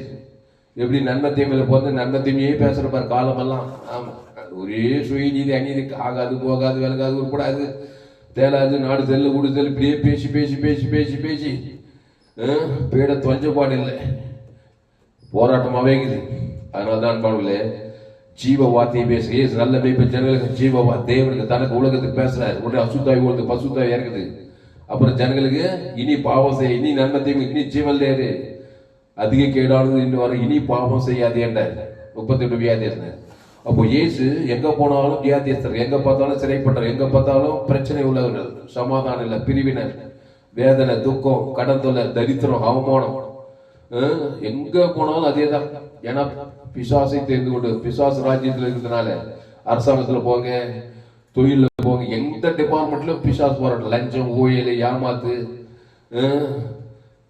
எப்படி நன்மை தீமையில போது நன்மை தீமையே பேசுற பாரு காலமெல்லாம். ஆமா, ஒரே சுய நீதி அநீதி ஆகாது, போகாது, விலகாது, உருப்படாது, தேலாது, நாடு செல்லு கூடு செல்லு, இப்படியே பேசி பேசி பேசி பேசி பேசி பீட தொஞ்சப்பாடு இல்லை, போராட்டமாவே இருக்குது. அதனால்தான் பாடல ஜீவ வார்த்தையை பேசு. ஏசு நல்ல மேய்ப்பன் ஜனங்களுக்கு ஜீவ தேவனுக்கு தனக்கு உலகத்துக்கு பேசுறாரு. உடனே அசுத்தாய் உலகத்துக்கு பசுத்தாய் இறக்குது. அப்புறம் ஜனங்களுக்கு இனி பாவம் செய்ய, இனி நன்மை தீமை, இனி ஜீவன் லேரு, அதிக கேடானது இன்னும் வர, இனி பாவம் செய்யாது என்றார். 38 வியாதியஸ்தர். அப்போ இயேசு எங்க போனாலும் வியாதியஸ்தர், எங்க பார்த்தாலும் சிறைப்பட்டார், எங்க பார்த்தாலும் பிரச்சனை உள்ளவர்கள், சமாதானம் இல்லை, பிரிவினர், வேதனை, துக்கம், கடன் தொல்லை, தரித்திரம், அவமானம், எங்க போனாலும் அதே தான். ஏன்னா பிசாசை தெரிந்து கொண்டு பிசாசு ராஜ்யத்தில் இருக்கிறதுனால அரசாங்கத்துல போங்க, தொழில போங்க, எந்த டிபார்ட்மெண்ட்லயும் பிசாசு போராட்டம், லஞ்சம், ஊழல், ஏமாத்து,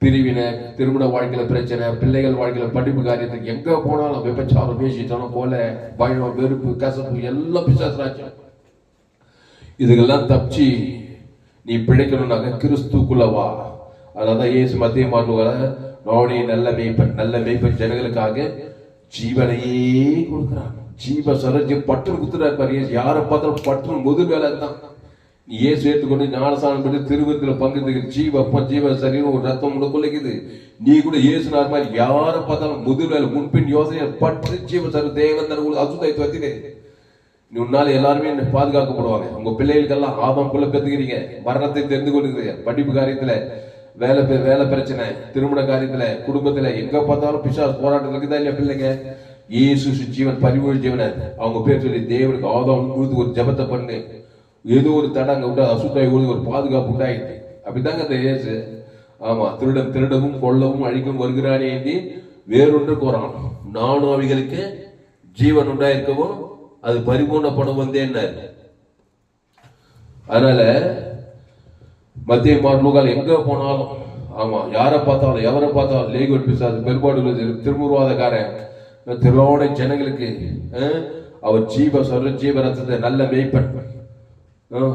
பிரிவினை, திருமண வாழ்க்கையில பிரச்சனை, பிள்ளைகள் வாழ்க்கையில படிப்பு காரியத்துக்கு எங்க போனாலும் விபச்சாரம், பேசிட்டோம் போல, பயம், வெறுப்பு, கசப்பு, எல்லாம் பிசாசு ராஜ்யம். இதுக்கெல்லாம் தப்பிச்சு நீ பிழைக்கணும்னாக்க கிறிஸ்துக்குள்ளவா. அதான் இயேசு மத்திய மாறுவ நானே நல்ல மேய்ப்பன் ஜனங்களுக்காக ஜீவனையே கொடுக்கிறான். ஜீவ சரஜி பற்று குத்துறாரு. யாரை பார்த்தாலும் பற்று முதல் வேலை தான். நீ ஏசு ஏற்றுக்கொண்டு ஞானசானம் பண்ணி திருவிருத்தில பங்கு ஜீவப்பம் ஜீவ சரீரம் ஒரு ரத்தம் கொள்ளைக்குது. நீ கூட இயேசுனார் மாதிரி யாரை பார்த்தாலும் முதல் வேலை முன்பின் யோசனை பற்று ஜீவ சரி தேவன் அசுத்தாய் துவத்தினே. நீ உன்னால எல்லாருமே பாதுகாக்கப்படுவாங்க. உங்க பிள்ளைகளுக்கெல்லாம் ஆதாம் புள்ள பெற்றுக்கிறீங்க, மரணத்தை தெரிந்து கொள்ளுகிறீங்க, படிப்பு காரியத்துல, வேலை பிரச்சனை, திருமண காரியத்துல, குடும்பத்துல, எங்க பார்த்தாலும் பிசாசு போராட்டம் இருக்குதா இல்லையா? பிள்ளைங்க இயேசு ஜீவன் பரிமொழி ஜீவன அவங்க பேர் சொல்லி தேவனுக்கு ஆதாம் கொடுத்து ஒரு ஜபத்தை பண்ணு. ஏதோ ஒரு தடங்க விட்டா அசுத்தாய் ஒரு பாதுகாப்பு உண்டாயிடுச்சு. அப்படித்தாங்க அந்த இயேசு. ஆமா, திருடவும் கொல்லவும் அழிக்கும் வருகிறானே என்று வேறொன்றுக்கு வரான். நானும் அவைகளுக்கு ஜீவன் உண்டாயிருக்கவும் அது பரிபூர்ணப்படும் வந்தேன். அதனால மத்திய மார்புகள் எங்க போனாலும், ஆமா, யாரை பார்த்தாலும் எவரை பார்த்தாலும் லேகோட் பிசாசு பெரும்பாடு திருமுருவாதக்காரன் திரோட ஜனங்களுக்கு அவர் ஜீவ சொல்ற ஜீவ ரத்தத்தை நல்ல மேய்ப்பன்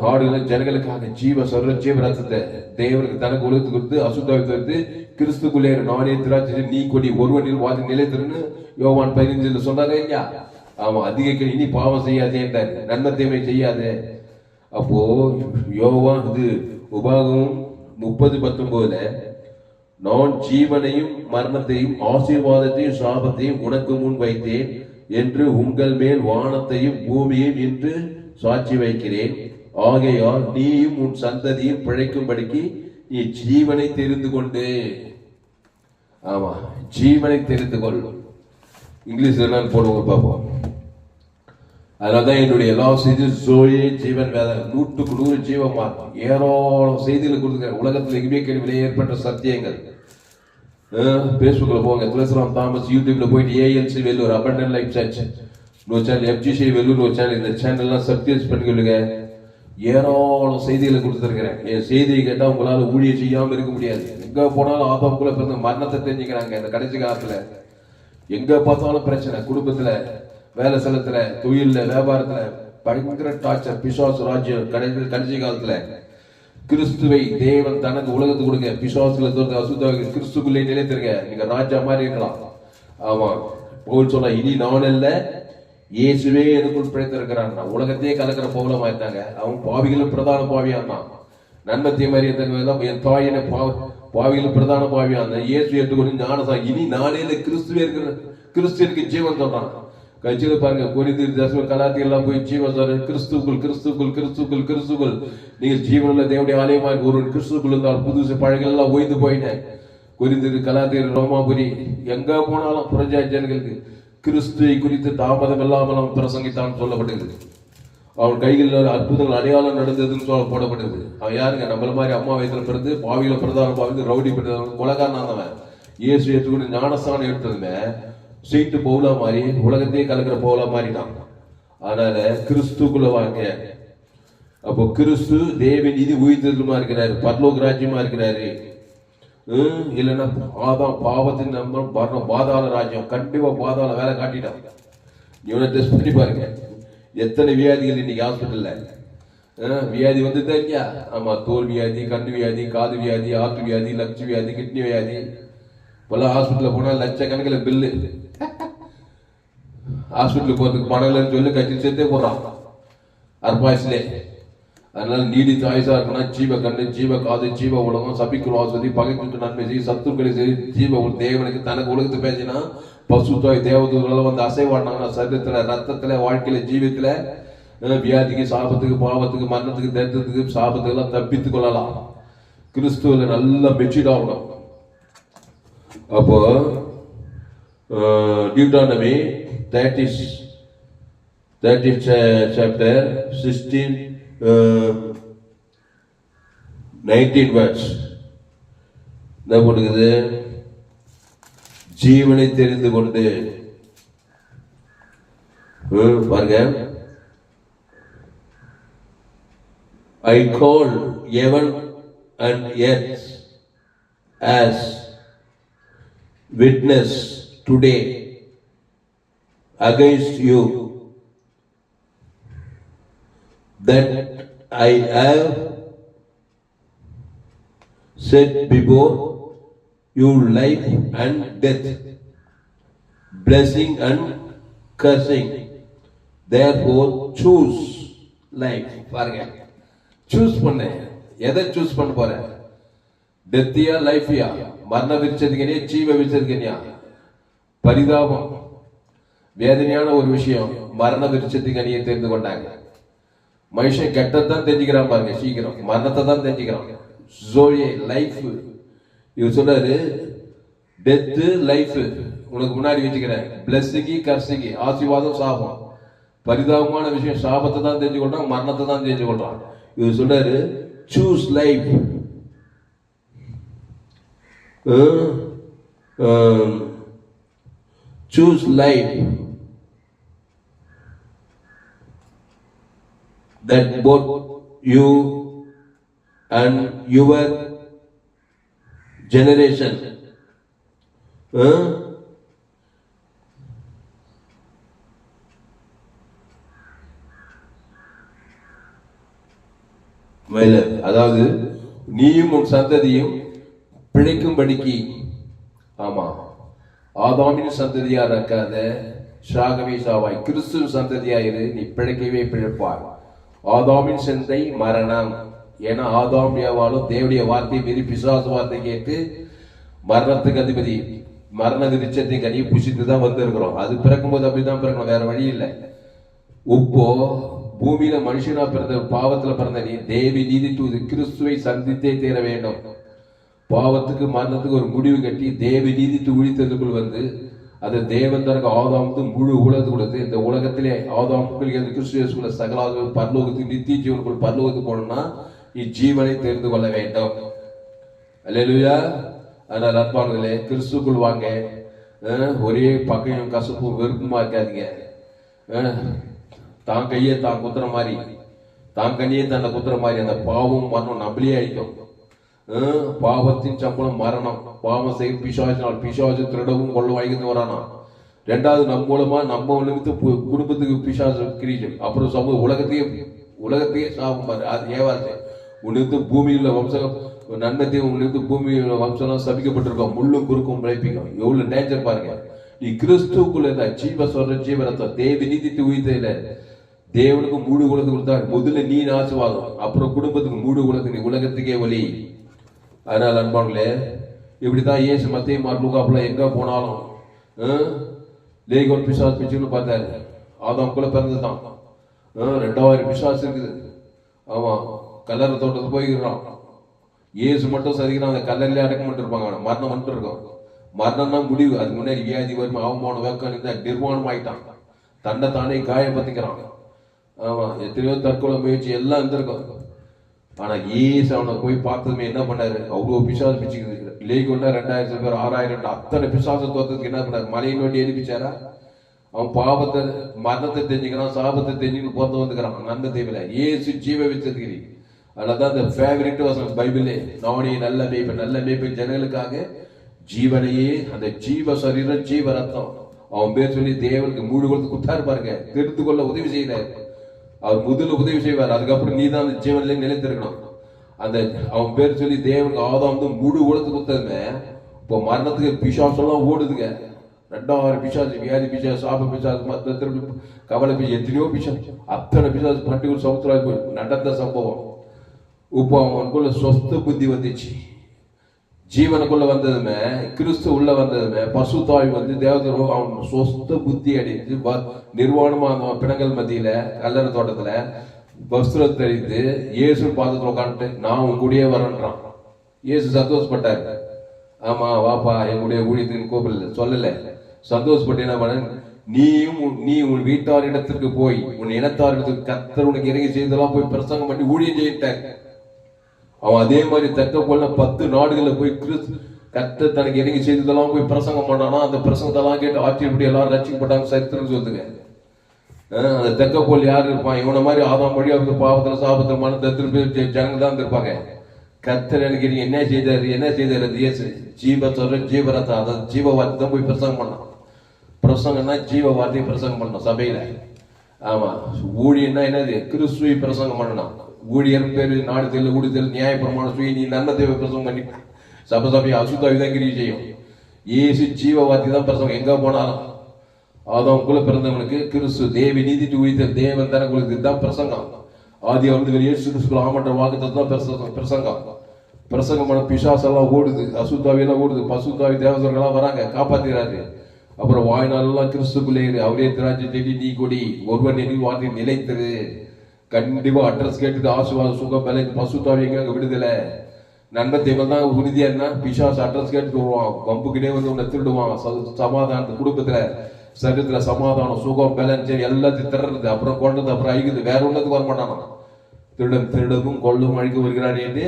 ஆடுகளை ஜனங்களுக்காக ஜீவ சொல்ற ஜீவ ரத்தத்தை தேவனுக்கு தனக்கு உலகத்து கொடுத்து அசுத்தாவித்து கிறிஸ்துக்குள்ளே நானே திராட்சை நீ கொடி ஒருவனில் வாதி நிலைத்திருன்னு யோவான் 15 சொன்னாங்க இல்லையா? ஆமா, அதிக இனி பாவம் செய்யாதே என்றார், நன்மை தீமை செய்யாதே. அப்போ யோவான் இது உபாகமம் 30:19 நான் ஜீவனையும் மரணத்தையும் ஆசீர்வாதத்தையும் சாபத்தையும் உனக்கு முன் வைத்தேன் என்று உங்கள் மேல் வானத்தையும் பூமியையும் என்று சாட்சி வைக்கிறேன். ஆகையால் நீயும் உன் சந்ததியும் பிழைக்கும்படிக்கு நீ ஜீவனை தெரிந்து கொண்டு. ஆமா, ஜீவனை தெரிந்து கொள். இங்கிலீஷ்ல என்னன்னு போடுவோம் பார்ப்போம். அதனாலதான் என்னுடைய எல்லா செய்தியும் ஜோயே ஜீவன் வேத 100% ஜீவமா ஏராளம் செய்திகளை கொடுத்துருக்க. உலகத்தில் எங்குமே கேள்வியிலே ஏற்பட்ட சத்தியங்கள். பேஸ்புக்ல போங்க, துளசிராம் தாமஸ். யூடியூப்ல போயிட்டு ALC Vellore, abundant life search ஒரு சேனல், எஃப்ஜிசி வெல்லூர் ஒரு சேனல். இந்த சேனல்லாம் சப்ஸ்கிரைப் பண்ணிக்கொள்ளுங்க. ஏராளம் செய்திகளை கொடுத்துருக்கிறேன். என் செய்தியை கேட்டால் உங்களால ஊழியம் செய்யாம இருக்க முடியாது. எங்க போனாலும் ஆதாமுக்குள்ள பிறந்த மரணத்தை தெரிஞ்சுக்கிறாங்க. இந்த கடைசி காலத்துல எங்க பார்த்தாலும் பிரச்சனை. குடும்பத்துல, வேலை ஸ்தலத்துல, தொழில, வியாபாரத்துல பயங்கர டார்ச்சர். பிசாசு ராஜ்யம். கடைசி காலத்துல கிறிஸ்துவை தேவன் தனக்கு உலகத்துக்கு கொடுங்க. பிசாசுல தோற்று அசுத்தமாக கிறிஸ்துக்குள்ளே நிலைத்திருங்க. நீங்க ராஜா மாதிரி இருக்கலாம். ஆமா, பவுல் சொன்னா, இனி நான் இல்ல, இயேசுவே எனக்குள் பிழைத்திருக்கிறான். உலகத்தையே கலக்கிற பவுலமா இருந்தாங்க. அவன் பாவிகளும் பிரதான பாவியான் தான். நன்மத்திய மாதிரி என் தாயின பாவிகளும் பிரதான பாவியான். இயேசு ஏற்றுக்கொண்டு ஞானதான். இனி நானே இல்ல, கிறிஸ்துவே இருக்கிற, கிறிஸ்துவனுக்கு ஜீவன் சொல்றான். கட்சியில பாருங்க, கொரிந்தியர் தசம கலாத்தியர் எல்லாம் போய் ஜீவன் சொல்ற. கிறிஸ்துக்குள் கிறிஸ்துக்குள் கிறிஸ்துக்குள் கிறிஸ்துக்குள் நீங்கள் ஜீவனுள்ள தேவனுடைய ஆலயமாக ஒருவன் கிறிஸ்துக்குள் இருந்தால் புதுசு பழங்கள் எல்லாம் ஓய்ந்து போயிட்டேன். கொரிந்தியர், கலாத்தியர், ரோமாபுரி எங்க போனாலும் புறஜாதிகளுக்கு கிறிஸ்துவை குறித்து தாமதம் இல்லாமல் அவன் பிரசங்கித்தான் சொல்லப்பட்டது. அவன் கைகளில் அற்புதங்கள் அடையாளம் நடந்ததுன்னு சொல்ல போடப்பட்டது. அவன் யாருங்க? நம்மள மாதிரி அம்மா வயசுல பிறந்து பாவியில பிரதான பாவி ரவுடி கொலகாரன் ஆனவன். இயேசு ஏற்றுக்கொண்டு ஞானஸ்தானம் எடுத்ததுமே சீட்டு பவுலா மாறி உலகத்தையே கலக்கிற பவுலா மாறிட்டான். அதனால கிறிஸ்துக்குள்ள வாங்க. அப்போ கிறிஸ்து தேவ நீதி உயிர்த்தெழுமா இருக்கிறாரு, பரலோக ராஜ்யமா இருக்கிறாரு. இல்லைன்னா ஆதாம் பாவத்தின் நம்பர் பாதாள ராஜ்யம். கண்டிப்பா பாதாள வேலை காட்டிட்டான். இவனை டெஸ்ட் பண்ணி பாருங்க. எத்தனை வியாதிகள் இன்னைக்கு ஹாஸ்பிட்டல்ல வியாதி வந்துதான் இல்லையா? ஆமா, தோல் வியாதி, கண்ணு வியாதி, காது வியாதி, ஆத்து வியாதி, லட்ச வியாதி, கிட்னி வியாதி. இப்பெல்லாம் ஹாஸ்பிட்டல்ல போனா லட்சக்கணக்கில் பில்லு. ஹாஸ்பிட்டலுக்கு போறதுக்கு பணம் இல்லைன்னு சொல்லி கட்சி சேர்த்தே போடுறான் அற்பாயசிலே. அதனால நீடித்த ஆயுசா இருக்குன்னா ஜீவ கண்ணு, ஜீவ காது, ஜீவ உலகம், சபிக்குள் வாசதி, பகைக்கு நன்மை செய்யும், சத்துக்களை செய்யும், ஜீவ தேவனுக்கு தனக்கு உலகத்தை பேசினா பசுத்தாய் தேவதூரெல்லாம் வந்து அசைவாடினாங்கன்னா சரீரத்துல, ரத்தத்துல, வாழ்க்கையில, ஜீவத்துல வியாதிக்கு, சாபத்துக்கு, பாவத்துக்கு, மரணத்துக்கு, தரித்திரத்துக்கு, சாபத்துக்கு எல்லாம் தப்பித்துக் கொள்ளலாம். கிறிஸ்துவ நல்லா பெட்ஷீட் ஆகணும். அப்போ டியூட்டானமி 30 சாப்டர் 19 வேர்ட்ஸ் என்ன போட்டுக்குது? ஜீவனை தெரிந்து கொண்டு பாருங்க. I call heaven and earth as witness today against you that I have set before you life and death, blessing and cursing. Therefore choose life. பாருங்க, சூஸ் பண்ண. எதை சூஸ் பண்ண போற? டெத்தியா, லைஃபியா? மரண விருச்சதுக்கனியா, ஜீவ விருச்சதுக்கனியா? பரிதாபம், வேதனையான ஒரு விஷயம். மரண விருச்சத்துக்கனியை தெரிந்து கொண்டாங்க. மனுஷன் கெட்டதான் தெரிஞ்சுக்கிறான் பாருங்க, சீக்கிரம் மரணத்தை தான் தெரிஞ்சுக்கிறான். Zoe life. இவர் சொல்றாரு, டெத்து லைஃப் உனக்கு முன்னாடி வச்சுக்கிறேன். பிளஸ்ஸிங்கி கர்சிங்கி, ஆசீர்வாதம் சாபம். பரிதாபமான விஷயம், சாபத்தை தான் தெரிஞ்சு கொள்றான், மரணத்தை தான் தெரிஞ்சு கொள்றான். இவர் சொல்றாரு, choose life. choose life that both you and your generation அதாவது நீயும் உன் சந்ததியும் பிழைக்கும்படிக்கு. ஆமா, ஆதாமின் சந்ததியா இருக்காத, சாகவே சாவாய். கிறிஸ்துவ சந்ததியாயிரு, நீ பிழைக்கவே பிழைப்பாய். ஆதாமின் சிந்தை மரணம். ஏன்னா ஆதாம் ஏவாளும் தேவடைய வார்த்தை மீறி பிசாசு வார்த்தை கேட்டு மரணத்துக்கு அதிபதி, மரண விருட்சத்தை கனி புசித்துதான் வந்திருக்கிறோம். அது பிறக்கும் போது அப்படிதான் பிறக்கணும், வேற வழி இல்லை. உப்போ பூமியில மனுஷனா பிறந்த, பாவத்துல பிறந்த நீ தேவி நீதி கிறிஸ்துவை சந்தித்தே தீர வேண்டும். பாவத்துக்கு மரணத்துக்கு ஒரு முடிவு கட்டி தேவ நீதித்து உழித்ததுக்குள் வந்து அது தேவன் தனக்கு ஆதாமுக்கு முழு உலகத்து கொடுத்து இந்த உலகத்திலே ஆதாமுக்குள் கிறிஸ்துவ சகலாக பரலோகத்துக்கு நித்திய ஜீவனுக்குள் பரலோகத்துக்கு போனோம்னா இஜீவனை தெரிந்து கொள்ள வேண்டும். அல்லேலூயா. அதனால் அன்பானவர்களே, கிறிஸ்துக்குள் வாங்க. ஒரே பகையும் கசப்பும் வெறுப்புமா இருக்காதீங்க. தான் கையே தான் குத்துற மாதிரி, தான் கண்ணியே தன்னை குத்துற மாதிரி அந்த பாவம் மரணம் நம்மளே அழிக்கும். பாவத்தின் சம்பளம் மரணம். பாவம் செய்யும் பிசாசினால், பிசாசு திருடவும் கொள்ள வாங்கிட்டு வரானா. ரெண்டாவது நம்ம மூலமா நம்ம நிமித்து குடும்பத்துக்கு பிசாசு கிரீச்சம். அப்புறம் சமூக உலகத்தையே சாபம் பாரு. அது ஏவாச்சு உன்னிருந்து பூமியில் வம்சம் நன்மத்தையும் உன்னிருந்து பூமியில வம்சம் சபிக்கப்பட்டிருக்கோம். முள்ளும் குறுக்கும் விளைப்பிக்கும். எவ்வளவு டேஞ்சர் பாருங்க. நீ கிறிஸ்துக்குள்ள இருந்த ஜீவ சொல்ற ஜீவரத்தம் தேவி நீதித்து உயிர்த்தையில தேவனுக்கு மூடு குலத்து கொடுத்தாரு. முதல்ல நீ ஆசீர்வாதம், அப்புறம் குடும்பத்துக்கு மூடு குலத்து, நீ உலகத்துக்கே வழி. அதனால அன்பாங்களே, இப்படிதான் இயேசு மத்திய மார்லூகாப்புல எங்க போனாலும் லேகோன் பிசாஸ் பிச்சுன்னு பார்த்தாரு. ஆதாம் கூட பிறந்துதான். 2000 பிசாஸ் இருக்குது. ஆமா, கல்லறை தோட்டத்துக்கு போய்கிறான். இயேசு மட்டும் சதிக்கிறான். அந்த கல்லறையிலே அடக்க மட்டும் இருப்பாங்க. மரணம் மட்டும் இருக்கும். மரணம் தான் முடிவு. அதுக்கு முன்னாடி வியாதி வரும், அவமான வேக்கம் நிர்வாணம் ஆயிட்டான். தன்னை தானே காயப்பத்திக்கிறான். ஆமா, எத்தனையோ தற்கொலை முயற்சி எல்லாம் இருந்திருக்கும். ஆனா ஏசு அவனை போய் பார்த்ததுமே என்ன பண்ணாரு? அவ்வளவு பிசாசு பிச்சுக்குது. லேகோன்னா 2000 பேர் 6000 அத்தனை பிசாசு தோத்ததுக்கு என்ன பண்ணாரு? மலையை நோட்டி எழுப்பிச்சாரா? அவன் பாவத்தை மரணத்தை தெரிஞ்சுக்கிறான், சாபத்தை தெரிஞ்சுன்னு போந்து வந்துக்கிறான். நன்மை தேவையில்லை. ஏசு ஜீவ வச்சதுக்கு. அதுலதான் இந்த ஃபேவரட் வசனம் பைபிளே, நானே நல்ல மேய்ப்பன் ஜனங்களுக்காக ஜீவனையே, அந்த ஜீவ சரீரம் ஜீவ ரத்தம். அவன் பேர் சொல்லி தேவனுக்கு மூடு கொடுத்து குத்தாரு பாருங்க. தெரிந்து கொள்ள உதவி செய்யறாரு. அவர் முதல்ல உதவி செய்வார். அதுக்கப்புறம் நீ தான் அந்த ஜீவன்ல நிலைத்திருக்கணும். அந்த அவன் பேர் சொல்லி தேவனுக்கு ஆதாம் மூடு கொடுத்து குத்ததுமே இப்போ மரணத்துக்கு பிசாசெல்லாம் ஓடுதுங்க. 2000 பிசாசு, வியாதி பிசாசு, சாப பிசாசு, கவலை பிசாசு, எத்தனையோ பிசாசு, அத்தனை பிசாசு பண்டிகை சமுத்திரம் நடந்த சம்பவம். இப்போ அவனுக்குள்ள சொஸ்த புத்தி வந்துச்சு. ஜீவனுக்குள்ள வந்ததுமே, கிறிஸ்து உள்ள வந்ததுமே, பசுத்தாய் வந்து தேவதூர் அவன் சொஸ்த புத்தி அடைந்து நிர்வாணமா அந்த பிணங்கள் மத்தியில கல்லறை தோட்டத்துல வஸ்திரத்தை அடித்து இயேசு பாதத்துல உட்காந்துட்டு நான் உன் கூடயே வரேன்றான். இயேசு சந்தோஷப்பட்டாரு. ஆமா வாப்பா எங்களுடைய ஊழியத்துக்கு கூப்பிடல சொல்லல. சந்தோஷப்பட்டு என்ன பண்ண, நீ உன் வீட்டார் இடத்திற்கு போய் உன் இனத்தார் இடத்துக்கு கர்த்தர் உனக்கு இறங்கி செய்தெல்லாம் போய் பிரசங்கம் பண்ணி ஊழியம் செய்யிட்டார். அவன் அதே மாதிரி தக்க போல 10 நாடுகளில் போய் கர்த்தர் தனக்கு இறங்கி செய்ததெல்லாம் போய் பிரசங்கம் பண்ணானா. அந்த பிரசங்கத்தெல்லாம் கேட்டு ஆட்சியப்படி எல்லாரும் ரசிக்கப்பட்டாங்க. சரித்திரம் சொல்லுங்க. அந்த தெக்க போல் யாரு இருப்பான்? இவனை மாதிரி ஆதாம் வழி அவங்க பாவத்துல சாபத்துல மனத்திற்கு ஜனங்க தான் இருப்பாங்க. கர்த்தர் எனக்கு என்ன செய்தாரு? இயேசு ஜீவ சொல்ற ஜீவரத்தை, அதாவது ஜீவ வார்த்தை தான் போய் பிரசங்கம் பண்ணான். பிரசங்கம்னா ஜீவ வார்த்தையை பிரசங்கம் பண்ணணும் சபையில. ஆமா, ஊழியன்னா என்னது? கிறிஸ்துவை பிரசங்கம் பண்ணணும். ஊழியர் பேரு நாடு தெரியல, ஊடி தெரியல, நியாய பிரமாணம் சொல்லி நீ நன்மை தேவை பிரசங்கம் பண்ணி சபையை அசுத்தாவிதான் கிரியை செய்யும். ஏசு ஜீவ வார்த்தை தான் பிரசங்கம். எங்க போனாலும் ஆதாமுக்குள்ள பிறந்தவனுக்கு கிறிஸ்து தேவி நீதிட்டு உயிர்த்த தேவன் தானே உங்களுக்கு இதுதான் பிரசங்கம். ஆதி அவர்கள் இயேசு கிறிஸ்துக்குள்ள ஆமன்ற வாக்குத்தத்தம் தான் பிரசங்கம் பண்ண பிசாசெல்லாம் ஓடுது, அசுத்தாவியெல்லாம் ஓடுது. பசுத்தாவி தேவதர்கள்லாம் வராங்க, காப்பாத்துறாரு. அப்புறம் வாய்நாளெல்லாம் கிறிஸ்துக்குள்ளே அவரே திராட்சை செடி நீ கொடி ஒருவன் நெறி வார்த்தை நிலைத்தது. கண்டிப்பா அட்ரஸ் கேட்டுட்டு ஆசீர்வாதம் சுகம் பல பசுத்தாவி எங்க விடுதலை நன்மை தேவன் தான் உறுதியா இருந்தா பிசாசு அட்ரஸ் கேட்டு வருவான். வம்புக்கிட்டே வந்து உன்னை திருடுவான். சமாதான குடும்பத்துல சரீரத்துல சமாதானம் சுகம் பலன் சரி எல்லாத்தையும் திறது. அப்புறம் கொண்டது அப்புறம் அழிக்குது. வேற ஒன்றுக்கு வரமாட்டானா. திருடவும் கொள்ளும் அழிக்க வருகிறான் என்று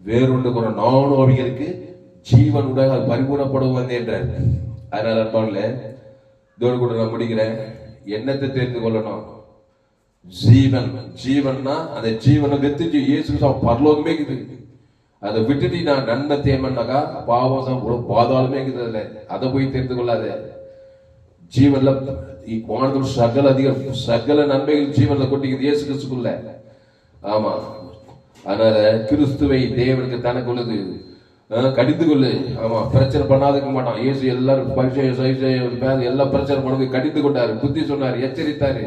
வேறொன்று நானும் அவைகளுக்கு ஜீவனுடைய பரிபூர்ணப்படும் வந்தேன்றார். அதனால அன்பாங்களே, இதோடு கூட நான் முடிக்கிறேன். என்னத்தை தெரிந்து கொள்ளணும்? ஜீவன்னா அந்த ஜீவனை வெத்துச்சு இயேசு பரலோகமே இருக்குது. அதை விட்டுட்டு நான் நன்மை தேமன்னாக்கா பாவம் பாதாளமே இருக்குது. அதை போய் தெரிந்து கொள்ளாத. ஜீவன்ல வானத்தில் சகல நன்மைகள் ஜீவன்ல கொட்டிக்குது இயேசு கிறிஸ்துக்குள்ள. ஆமா, அதனால கிறிஸ்துவை தேவனுக்கு தனக்கு உள்ளது கடிந்து கொள்ளு. ஆமா, பிரச்சனை பண்ணாதுக்க மாட்டான். இயேசு எல்லாரும் பரிசை எல்லா பிரச்சனை பண்ணது கடிந்து கொண்டாரு, புத்தி சொன்னாரு, எச்சரித்தாரு.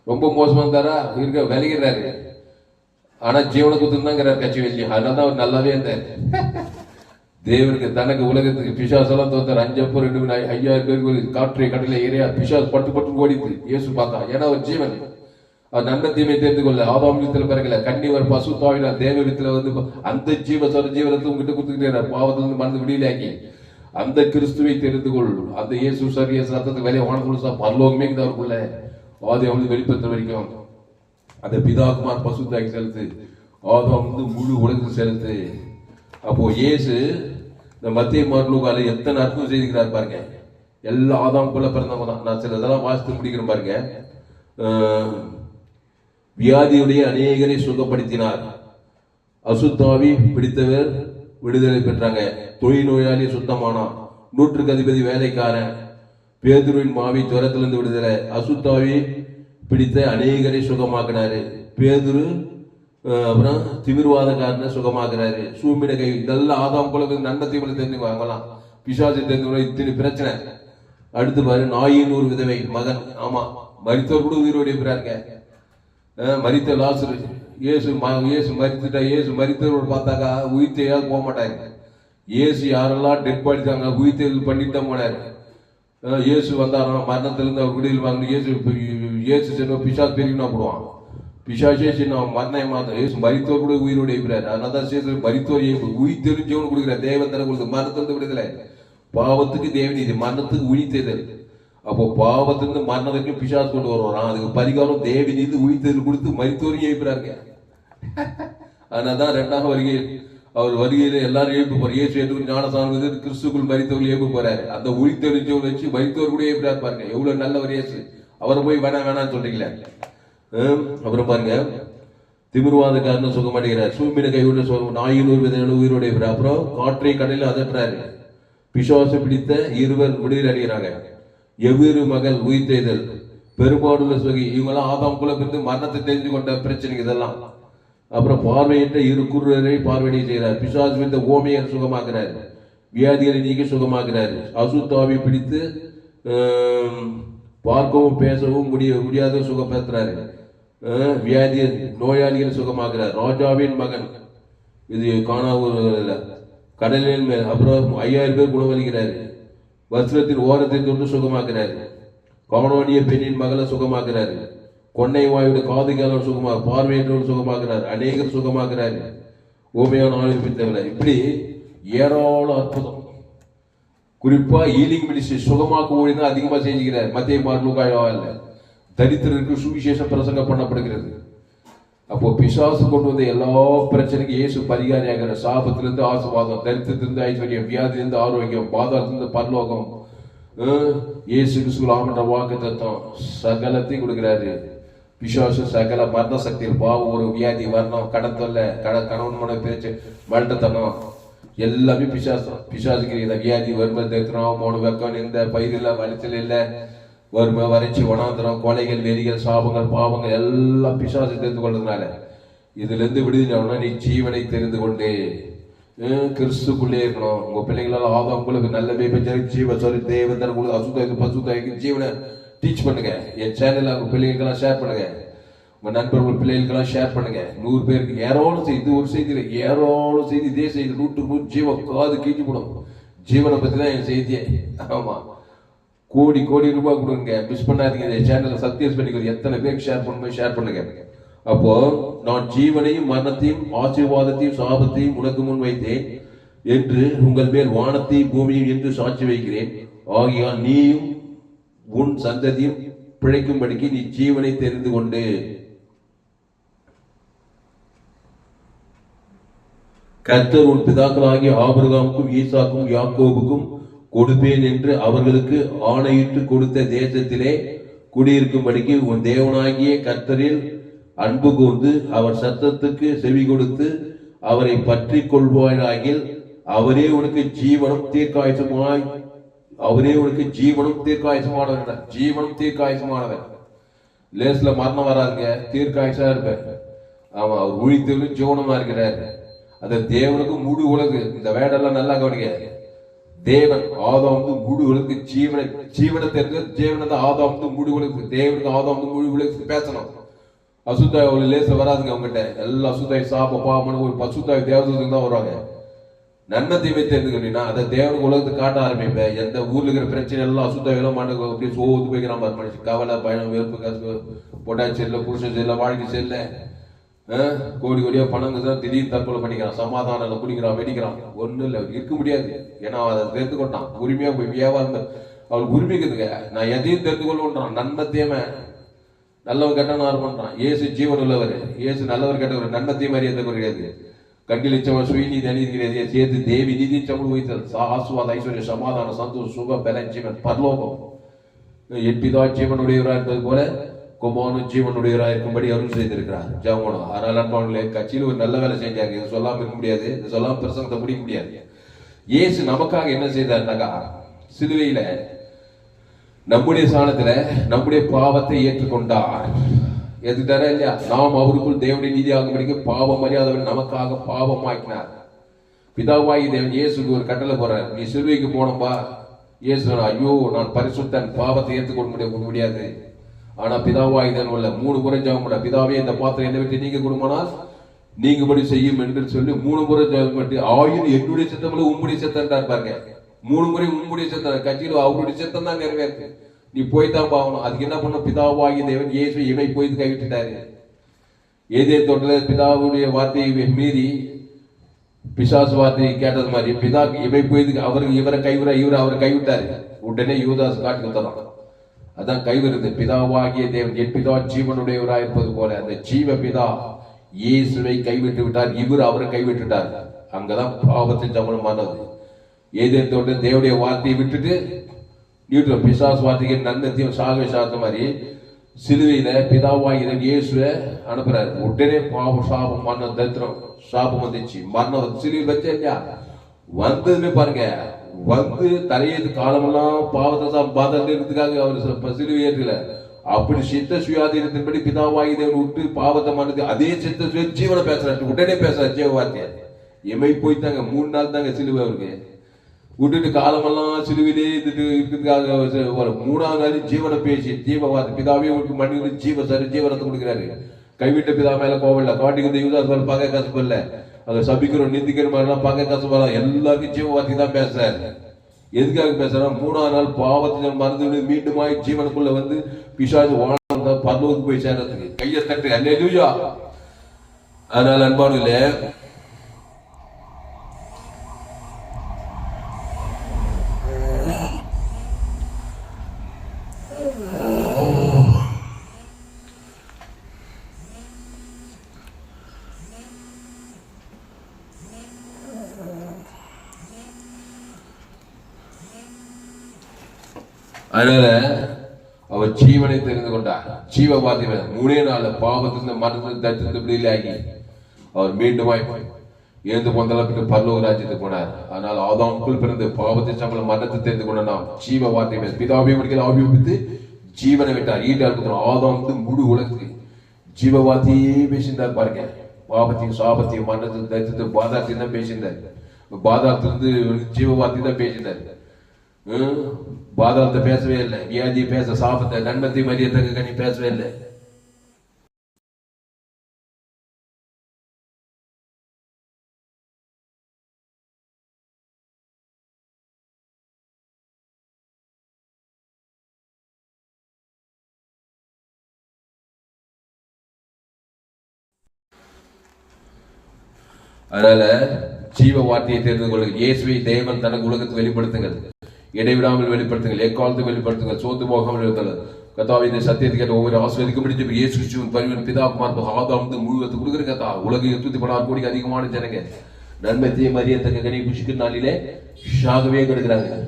ரொம்ப மோசமா இருந்தாரா இருக்க விலகிறாரு. ஆனா ஜீவனை குத்துந்தாங்கிறார் கட்சி வெளியே. அதனாலதான் அவர் நல்லாவே இருந்தார். தேவனுக்கு தனக்கு உலகத்துக்கு பிசாசெல்லாம் தோத்தார். 5,000 பேருக்கு காற்றை கடலை ஏறியா பிசாஸ் பட்டு ஓடிது. இயேசு பார்த்தா. ஏன்னா ஒரு ஜீவன் அவர் நன்மை தீமை தெரிந்து கொள்ள ஆதாம் வித்துல பிறகுல கன்னிவர் பசுத்தாவினார் தேவ வித்துல வந்து அந்த ஜீவனத்தை உங்ககிட்ட கொடுத்துக்கிட்டே பாவத்திலிருந்து மறந்து விடியலாக்கி அந்த கிறிஸ்துவை தெரிந்து கொள். அந்த இயேசு சரிய சத்தத்துக்கு வேலையை வாங்க பரலோகமே அவருக்குள்ள ஆதி வந்து வெளிப்படுத்த வரைக்கும் அந்த பிதாகுமார் பசுத்தாக்கி செலுத்து, ஆதாம் வந்து முழு உலகத்துக்கு செலுத்து. அப்போ இயேசு இந்த மத்திய மார்லூகால எத்தனை அற்புதம் செய்திருக்கிறார் பாருங்க. எல்லா ஆதாம் குள்ள பிறந்தவங்க தான். நான் சில இதெல்லாம் வாசித்து முடிக்கிறேன் பாருங்க. வியாதியுடைய அநேகரை சுகப்படுத்தினார். அசுத்தாவி பிடித்தவர் விடுதலை பெற்றாங்க. தொழில் நோயாளி சுத்தமானான். 100க்கு அதிபதி வேலைக்காரன். பேதுருவின் மாவி ஜுரத்திலிருந்து விடுதலை. அசுத்தாவி பிடித்த அநேகரை சுகமாக்கினாரு. பேதுரு அப்புறம் திமிர்வாதக்காரனை சுகமாக்குறாரு. சூமிட கை இதெல்லாம் ஆதாம் குல நன்மை தீவிர தெரிஞ்சு வாங்கலாம். பிசாசு தெரிஞ்சு இத்தனை பிரச்சனை. அடுத்து பாரு, நாயின் ஒரு விதவை மகன். ஆமா, மரித்தவர் கூட உயிரோடு இருக்கிறாருங்க. மரித்த லாசரு இயேசு மரித்துட்டா. இயேசு மரித்தவர் பார்த்தாக்கா உயிர்த்தையாவது போக மாட்டாங்க. இயேசு யாரெல்லாம் டெட் பாடித்தாங்க உயிர்த்தல் பண்ணிட்டு தான் போனாரு. இயேசு வந்தாராம் மரணத்திலிருந்து அவர் விடுதலை வாங்கணும். இயேசு சின்ன பிசாசு பெருகினா போடுவான். பிசாசே சின்ன மரணம் மாதம் இயேசு மரித்தோர் கூட உயிரோடு இருக்கிறார். அதனால்தான் சேசு மரித்தோர் உயிர் தெரிஞ்சவனு கொடுக்குறார். தேவன் தர கொடுத்து மரணத்திலிருந்து விடுதலை. பாவத்துக்கு தேவநீதி, மரணத்துக்கு உயிர்த்தெழுதல். அப்போ பாவத்திலிருந்து மரணம் வரைக்கும் பிசாசு கொண்டு வருவான். அதுக்கு பரிகாரம் தேவநீதி உயிர்த்தெழுதல் கொடுத்து மரித்தோரையும் எழுப்புறாருங்க. அதனால்தான் 2ஆம் வருகையில் அவர் வருகையில எல்லாரும் எழுப்பு போறார். இயேசு ஏற்று ஞானசானம் கிறிஸ்துக்குள் மரித்தவர்கள் எழுப்பு போறாரு. அந்த உயிர்த்தெழுஞ்சவங்களை வச்சு மரித்தோர் கூட எழுப்புறாரு பாருங்க. எவ்வளவு நல்லவர் இயேசு. அவரை போய் வேணான்னு சொல்றீங்களே. அப்புறம் பாருங்க, திமிர்வாதக்காரன் சுகமடைகிறார். சூமின கைவிட நாயின் ஒரு வித உயிரோட. அப்புறம் காற்றை கடலில் அதட்டுறாரு. பிசாசு பிடித்த 2 விடுதலை அடைகிறாங்க. எவ்வேறு மகள் உயிர்த்தெழுதல், பெரும்பாடுள்ள சுகி. இவங்கெல்லாம் ஆதாம் குல பிறந்து மரணத்தை தெரிஞ்சு கொண்ட பிரச்சனைக்கு இதெல்லாம். அப்புறம் பார்வையிட்ட 2 குருடரை பார்வையை செய்கிறார். பிசாசு பிடித்த ஓமையர் சுகமாக்குறாரு. வியாதிகளை நீக்கி சுகமாக்குறாரு. அசுத்தாவி பிடித்து பார்க்கவும் பேசவும் முடியாத சுகப்படுத்துறாரு. வியாதி நோயாளிகள் சுகமாக்குறார். ராஜாவின் மகன் இது காணாவூர் கடலின் மேல். அப்புறம் 5000 பேர் குணமளிக்கிறாரு. வஸ்திரத்தின் ஓரத்தை தொட்டு சுகமாக்குறாரு. காணோனிய பெண்ணின் மகளை சுகமாக்குறாரு. கொன்னை வாயுடைய காதுகாலம் சுகமாக, பார்வையற்றவர் சுகமாக்குறாரு. அநேகர் சுகமாக்குறாரு. ஓமையான ஆளுப்பித்தவரை. இப்படி ஏராளம் அற்புதம். குறிப்பா ஈலிங் மினிஸ்ட்ரி சுகமாக்க ஊழி தான் அதிகமா செஞ்சுக்கிறார். மத்திய மார்லூகாயில தரித்திரருக்கு சுவிசேஷம் பிரசங்கம் பண்ணப்படுகிறது. அப்போ பிசாசு கொண்டு வந்த எல்லா பிரச்சனைக்கும் இயேசு பரிகாரியாகிற. சாபத்திலிருந்து ஆசீர்வாதம், தரித்திரத்திலிருந்து ஐஸ்வர்யம், வியாதியிலிருந்து ஆரோக்கியம், பாதாளத்திலிருந்து பரலோகம். இயேசு கிறிஸ்துவின் வாக்கு தத்துவம் சகலத்தையும் கொடுக்கிறாரு. பிசாசு சகல மரண சக்தியில் பாவம், ஒரு வியாதி, மரணம், கடன் தொல்லை, கணவன் மன பேச்சு, மல்டத்தனம் எல்லாமே பிசாசுக்கு வியாதி, வறுமை, தரித்திரம், மோன வெக்கம், எந்த பயிர் இல்லை, வலிச்சல் இல்லை, வறுமை, வறட்சி, வனாந்திரம், கொலைகள், வெறிகள், சாபங்கள், பாவங்கள் எல்லாம் பிசாசு தெரிந்து கொள்றதுனால இதுல இருந்து விடுதலை நீ ஜீவனை தெரிந்து கொண்டு கிறிஸ்துக்குள்ளே இருக்கணும். உங்க பிள்ளைங்களால ஆதாம் உங்களுக்கு நல்ல ஜீவ சொல்லி தேவதர் அசுத்தாய்க்கு பசுத்தாய்க்கு ஜீவனை டீச் பண்ணுங்க. என் சேனல்ல உங்க பிள்ளைகளுக்கெல்லாம் ஷேர் பண்ணுங்க. உங்க நண்பர்கள் பிள்ளைகளுக்கெல்லாம் ஷேர் பண்ணுங்க. 100 பேருக்கு ஏராளம் செய்தி. ஒரு செய்தி ஏராளம் செய்தி. இதே செய்தி 100 ஜீவ காது கீழ்ச்சி போடும். ஜீவனை பத்தி தான் என் செய்தியே. ஆமா, கோடி ரூபாய் கொடுங்க. மிஸ் பண்ணாதீங்க. சேனலை சப்ஸ்கிரைப் பண்ணிக்கோ. எத்தனை பேருக்கு ஷேர் பண்ணுங்க. அப்போ நான் ஜீவனையும் மரணத்தையும் ஆசீர்வாதத்தையும் சாபத்தையும் உனக்கு முன் வைத்தேன் என்று உங்கள் மேல் வானத்தையும் பூமியும் என்று சாட்சி வைக்கிறேன். ஆகியால் நீயும் உன் சந்ததியும் பிழைக்கும்படிக்கு நீ ஜீவனை தெரிந்து கொண்டு கர்த்தர் உன் பிதாக்களாகிய ஆபிரகாமுக்கும் ஈசாக்கும் யாக்கோபுக்கும் கொடுப்பேன் என்று அவர்களுக்கு ஆணையிட்டு கொடுத்த தேசத்திலே குடியிருக்கும்படிக்கு உன் தேவனாகிய கர்த்தரில் அன்பு கூர்ந்து அவர் சத்தத்துக்கு செவி கொடுத்து அவரை பற்றி கொள்வாயாகில் அவரே உனக்கு ஜீவனும் தீர்க்காயுசமானவர். ஜீவனும் தீர்க்காயுசமானவர். லேஸ்ல மரணம் வராதுங்க, தீர்க்காயுசா இருப்பார். ஆமா, அவர் உழித்தலும் ஜீவனமா இருக்கிறார். அந்த தேவனுக்கு முழு உலகு. இந்த வேடெல்லாம் நல்லா கவனிங்க. தேவன் ஆதாம் முழு உலகு ஜீவனை தெரிஞ்ச ஜீவனை தான் ஆதாம் முழு உலகு. தேவனுக்கு ஆதாம் முழு உலகு பேசணும். அசுத்தாய் அவ்வளவு லேச வராதுங்க. அவங்ககிட்ட எல்லாம் அசுத்தாய் சாப பாவமான ஒரு பசுத்தாய் தேவதூதத்துக்கு தான் வருவாங்க. நன்மை தீமை தெரிஞ்சுக்கிட்டீங்கன்னா அதை தேவனுக்கு உலகத்துக்கு காட்ட ஆரம்பிப்பேன். எந்த ஊர்ல இருக்கிற பிரச்சனை எல்லாம் சுத்த வேலை மாட்டேங்க, அப்படியே சோர்ந்து போய்க்கிறான் மனுஷன். கவலை, பயம், வெறுப்பு, கசப்பு, பொட்டாச்சு இல்லை, புருஷன் செல்ல, வாழ்க்கை செல்ல, கோடி கோடியா பணங்க தான் திடீர்னு தற்கொலை பண்ணிக்கிறான், சமாதானம் குடிக்கிறான், வெடிக்கிறான். ஒன்றும் இல்லை, இருக்க முடியாது. ஏன்னா அதை தெரிந்து கொண்டான். உரிமையா போய் வியாபாரம் அவளுக்கு உரிமைக்குதுங்க. நான் எதையும் தெரிந்து கொள்ளுன்றான். நன்மை தீமை, நல்லவன் கெட்டவன் ஆறு பண்றான். ஏசு ஜீவன் உள்ளவர், ஏசு நல்லவர் கெட்டவர், நன்மை தீமை அறியத்த கிடையாது. கண்டிலிச்சவன் சுயநீதி அநீதி கிடையாது. சேர்த்து தேவி நீதி சமூக வைத்தல் ஆசுவாத ஐஸ்வர்ய சமாதான சந்தோஷ சுக பலன் ஜீவன் பரலோகம். எட்பிதா ஜீவனுடையவராக இருப்பது போல குமாரனும் ஜீவனுடையவராக இருக்கும்படி அருள் செய்திருக்கிறார். ஜெபம். அதனால அன்பானவர்களே, கட்சியில் ஒரு நல்ல வேலை செஞ்சாங்க. இதை சொல்லாம இருக்க முடியாது, இதை சொல்லாம பிரசங்கத்தை முடிக்க முடியாது. இயேசு நமக்காக என்ன செய்தார்னாக்கா, சிலுவையில நம்முடைய சாணத்துல நம்முடைய பாவத்தை ஏற்றுக்கொண்டார். ஏத்துட்டாரா இல்லையா? நாம் அவருக்குள் தேவனுடைய நீதியாகும்படிக்கு பாவம் அறியாதவர் நமக்காக பாவமாக்கினார். பிதாவாகி தேவன் இயேசுக்கு ஒரு கட்டளை போறார். நீ சிலுவைக்கு போனப்பா. இயேசு, ஐயோ நான் பரிசுத்தன், பாவத்தை ஏற்றுக்கொள்ள முடியாது. ஆனா பிதாவாகி தேவன் உள்ள 3 முறை ஜெபம் பண்ண, பிதாவே இந்த பாத்திரம் என்னை விட்டு நீங்க கொடுமானால் நீங்கபடி செய்யும் என்று சொல்லி 3 முறை ஜெபம் பண்ணி, ஆயுள் என்னுடைய சித்தமில்ல உம்முடைய சித்தம் பாருங்க. 3 முறை உம்முடைய சித்தம், கட்சியில் அவருடைய சித்தம் தான் நிறைவேற்று. நீ போய்தான் பாவணும். அதுக்கு என்ன பண்ண, பிதாவாகி தேவன் இயேசு இவை போய் கைவிட்டுட்டாரு. ஏதே தோட்டத்தில் பிதாவுடைய வார்த்தையை மீறி பிசாசு வார்த்தையை கேட்டது மாதிரி பிதா இவை போய் அவருக்கு இவரை கைவிட இவரை அவரை கைவிட்டாரு. உடனே யூதாஸ் காட்டுக்கு தரான். அதான் கைவிடுது. பிதாவாகிய தேவன் என் பிதா ஜீவனுடையவராக இருப்பது போல அந்த ஜீவ பிதா இயேசுவை கைவிட்டு விட்டார், இவர் அவரை கைவிட்டுட்டார். அங்கதான் பாவத்தின் சமூலமானது. ஏதே தோட்டம் தேவனுடைய வார்த்தையை விட்டுட்டு நியூட்ரல் பிசாசு வார்த்தைக்கு நன்மையும் சாகவே சாத்த மாதிரி சிலுவையில பிதாவாகிற இயேசுவை அனுப்புறாரு. உடனே பாவம், சாபம், மரணம், தரித்திரம், சாபம் வந்துச்சு. மரணம் சிலுவையில் வச்சா இல்லையா? வந்ததுமே பாருங்க, வந்து தலையேற்று காலமெல்லாம் பாவத்தை தான் பாதத்துக்காக அவர் சிலுவை ஏற்றல. அப்படி சித்த சுயாதீனத்தின்படி பிதாவாகி தேவன் விட்டு பாவத்தை மறந்து அதே சித்த சுய ஜீவனை பேசுறாரு. உடனே பேசுறாரு ஜீவ வார்த்தையை. எமை போய்த்தாங்க 3 நாள் தாங்க சிலுவை அவருக்கு. விட்டுட்டு காலமெல்லாம் சிலுவிலே இருக்கிறதுக்காக 3ஆவது நாள் ஜீவனை பேசி ஜீவவாத பிதாவே உங்களுக்கு மண்ணி ஜீவ சரி ஜீவனத்தை கொடுக்குறாரு. கைவிட்ட பிதா மேல கோவம் இல்லை, காட்டிக்கு யூதாஸ் மேல பார்க்க கசப்பு இல்லை, அதை சபிக்கிறோம் நிந்திக்கிற மாதிரிலாம் பார்க்க கசப்பா, எல்லாருக்கும் ஜீவவாதி தான் பேசுறாரு. எதுக்காக பேசுறா? 3ஆவது நாள் பாவத்தை மறந்து மீண்டுமாய் ஜீவனுக்குள்ள வந்து பிசாசு வாழ்ந்த பரலோகத்துக்கு போய் சேர்றதுக்கு கையை தட்டு அல்லேலூயா. அதனால அன்பானவர்களே, அதனால அவர் ஜீவனை தெரிந்து கொண்டார். ஜீவ வார்த்தை 3 நாள் பாவத்திலிருந்து மரணத்திலிருந்து தரித்திரத்தை விடுதலையாகி அவர் மீண்டுமாய் எழுந்து போந்தளவுக்கு பரலோக ராஜ்யத்துக்கு போனார். ஆனால் ஆதாமுக்குள் பிறந்து பாவத்தை சம்பளம் மரணத்தை தெரிந்து கொண்ட நாம் ஜீவ வார்த்தை பிதாவை ஆவிப்பித்து ஜீவனை விட்டார். ஈட்டார் ஆதாமுக்கு முழு உலகத்துக்கு ஜீவ வார்த்தையே பேசியிருந்தார். பாருங்க, பாவத்தையும் சாபத்தையும் மரணத்தையும் தரித்திரத்தை பாதாத்தையும் தான் பேசியிருந்தார். பாதாத்திலிருந்து ஜீவ வார்த்தை தான் பேசியிருந்தார். பாதாளத்தை பேசவே இல்லை, வியாதி பேச, சாபத்தை நன்மத்தை மரியத்தக்க கனி பேசவே இல்லை. அதனால ஜீவ வார்த்தையை தெரிந்து கொள்ளுங்கள். இயேசுவை தேவன் தனக்கு உலகத்தை வெளிப்படுத்துங்கள், இடைவிடாமல் வெளிப்படுத்துங்கள், எக்காலத்தை வெளிப்படுத்துங்கள், சோத்து போகாமல் இருத்தல். கத்தாவை இந்த சத்தியத்தை கேட்ட ஒவ்வொரு ஆசிரியருக்கு இயேசு கிறிஸ்துவின் பரிவன் பிதா குமார் ஆதாம் முழுவதும் கொடுக்குற கத்தா உலக 816 கோடிக்கு அதிகமான ஜனங்க நன்மை தீமை அறியத்தக்க கனி புஷ்கிற நாளிலே ஷாகவே கெடுக்கிறாங்க.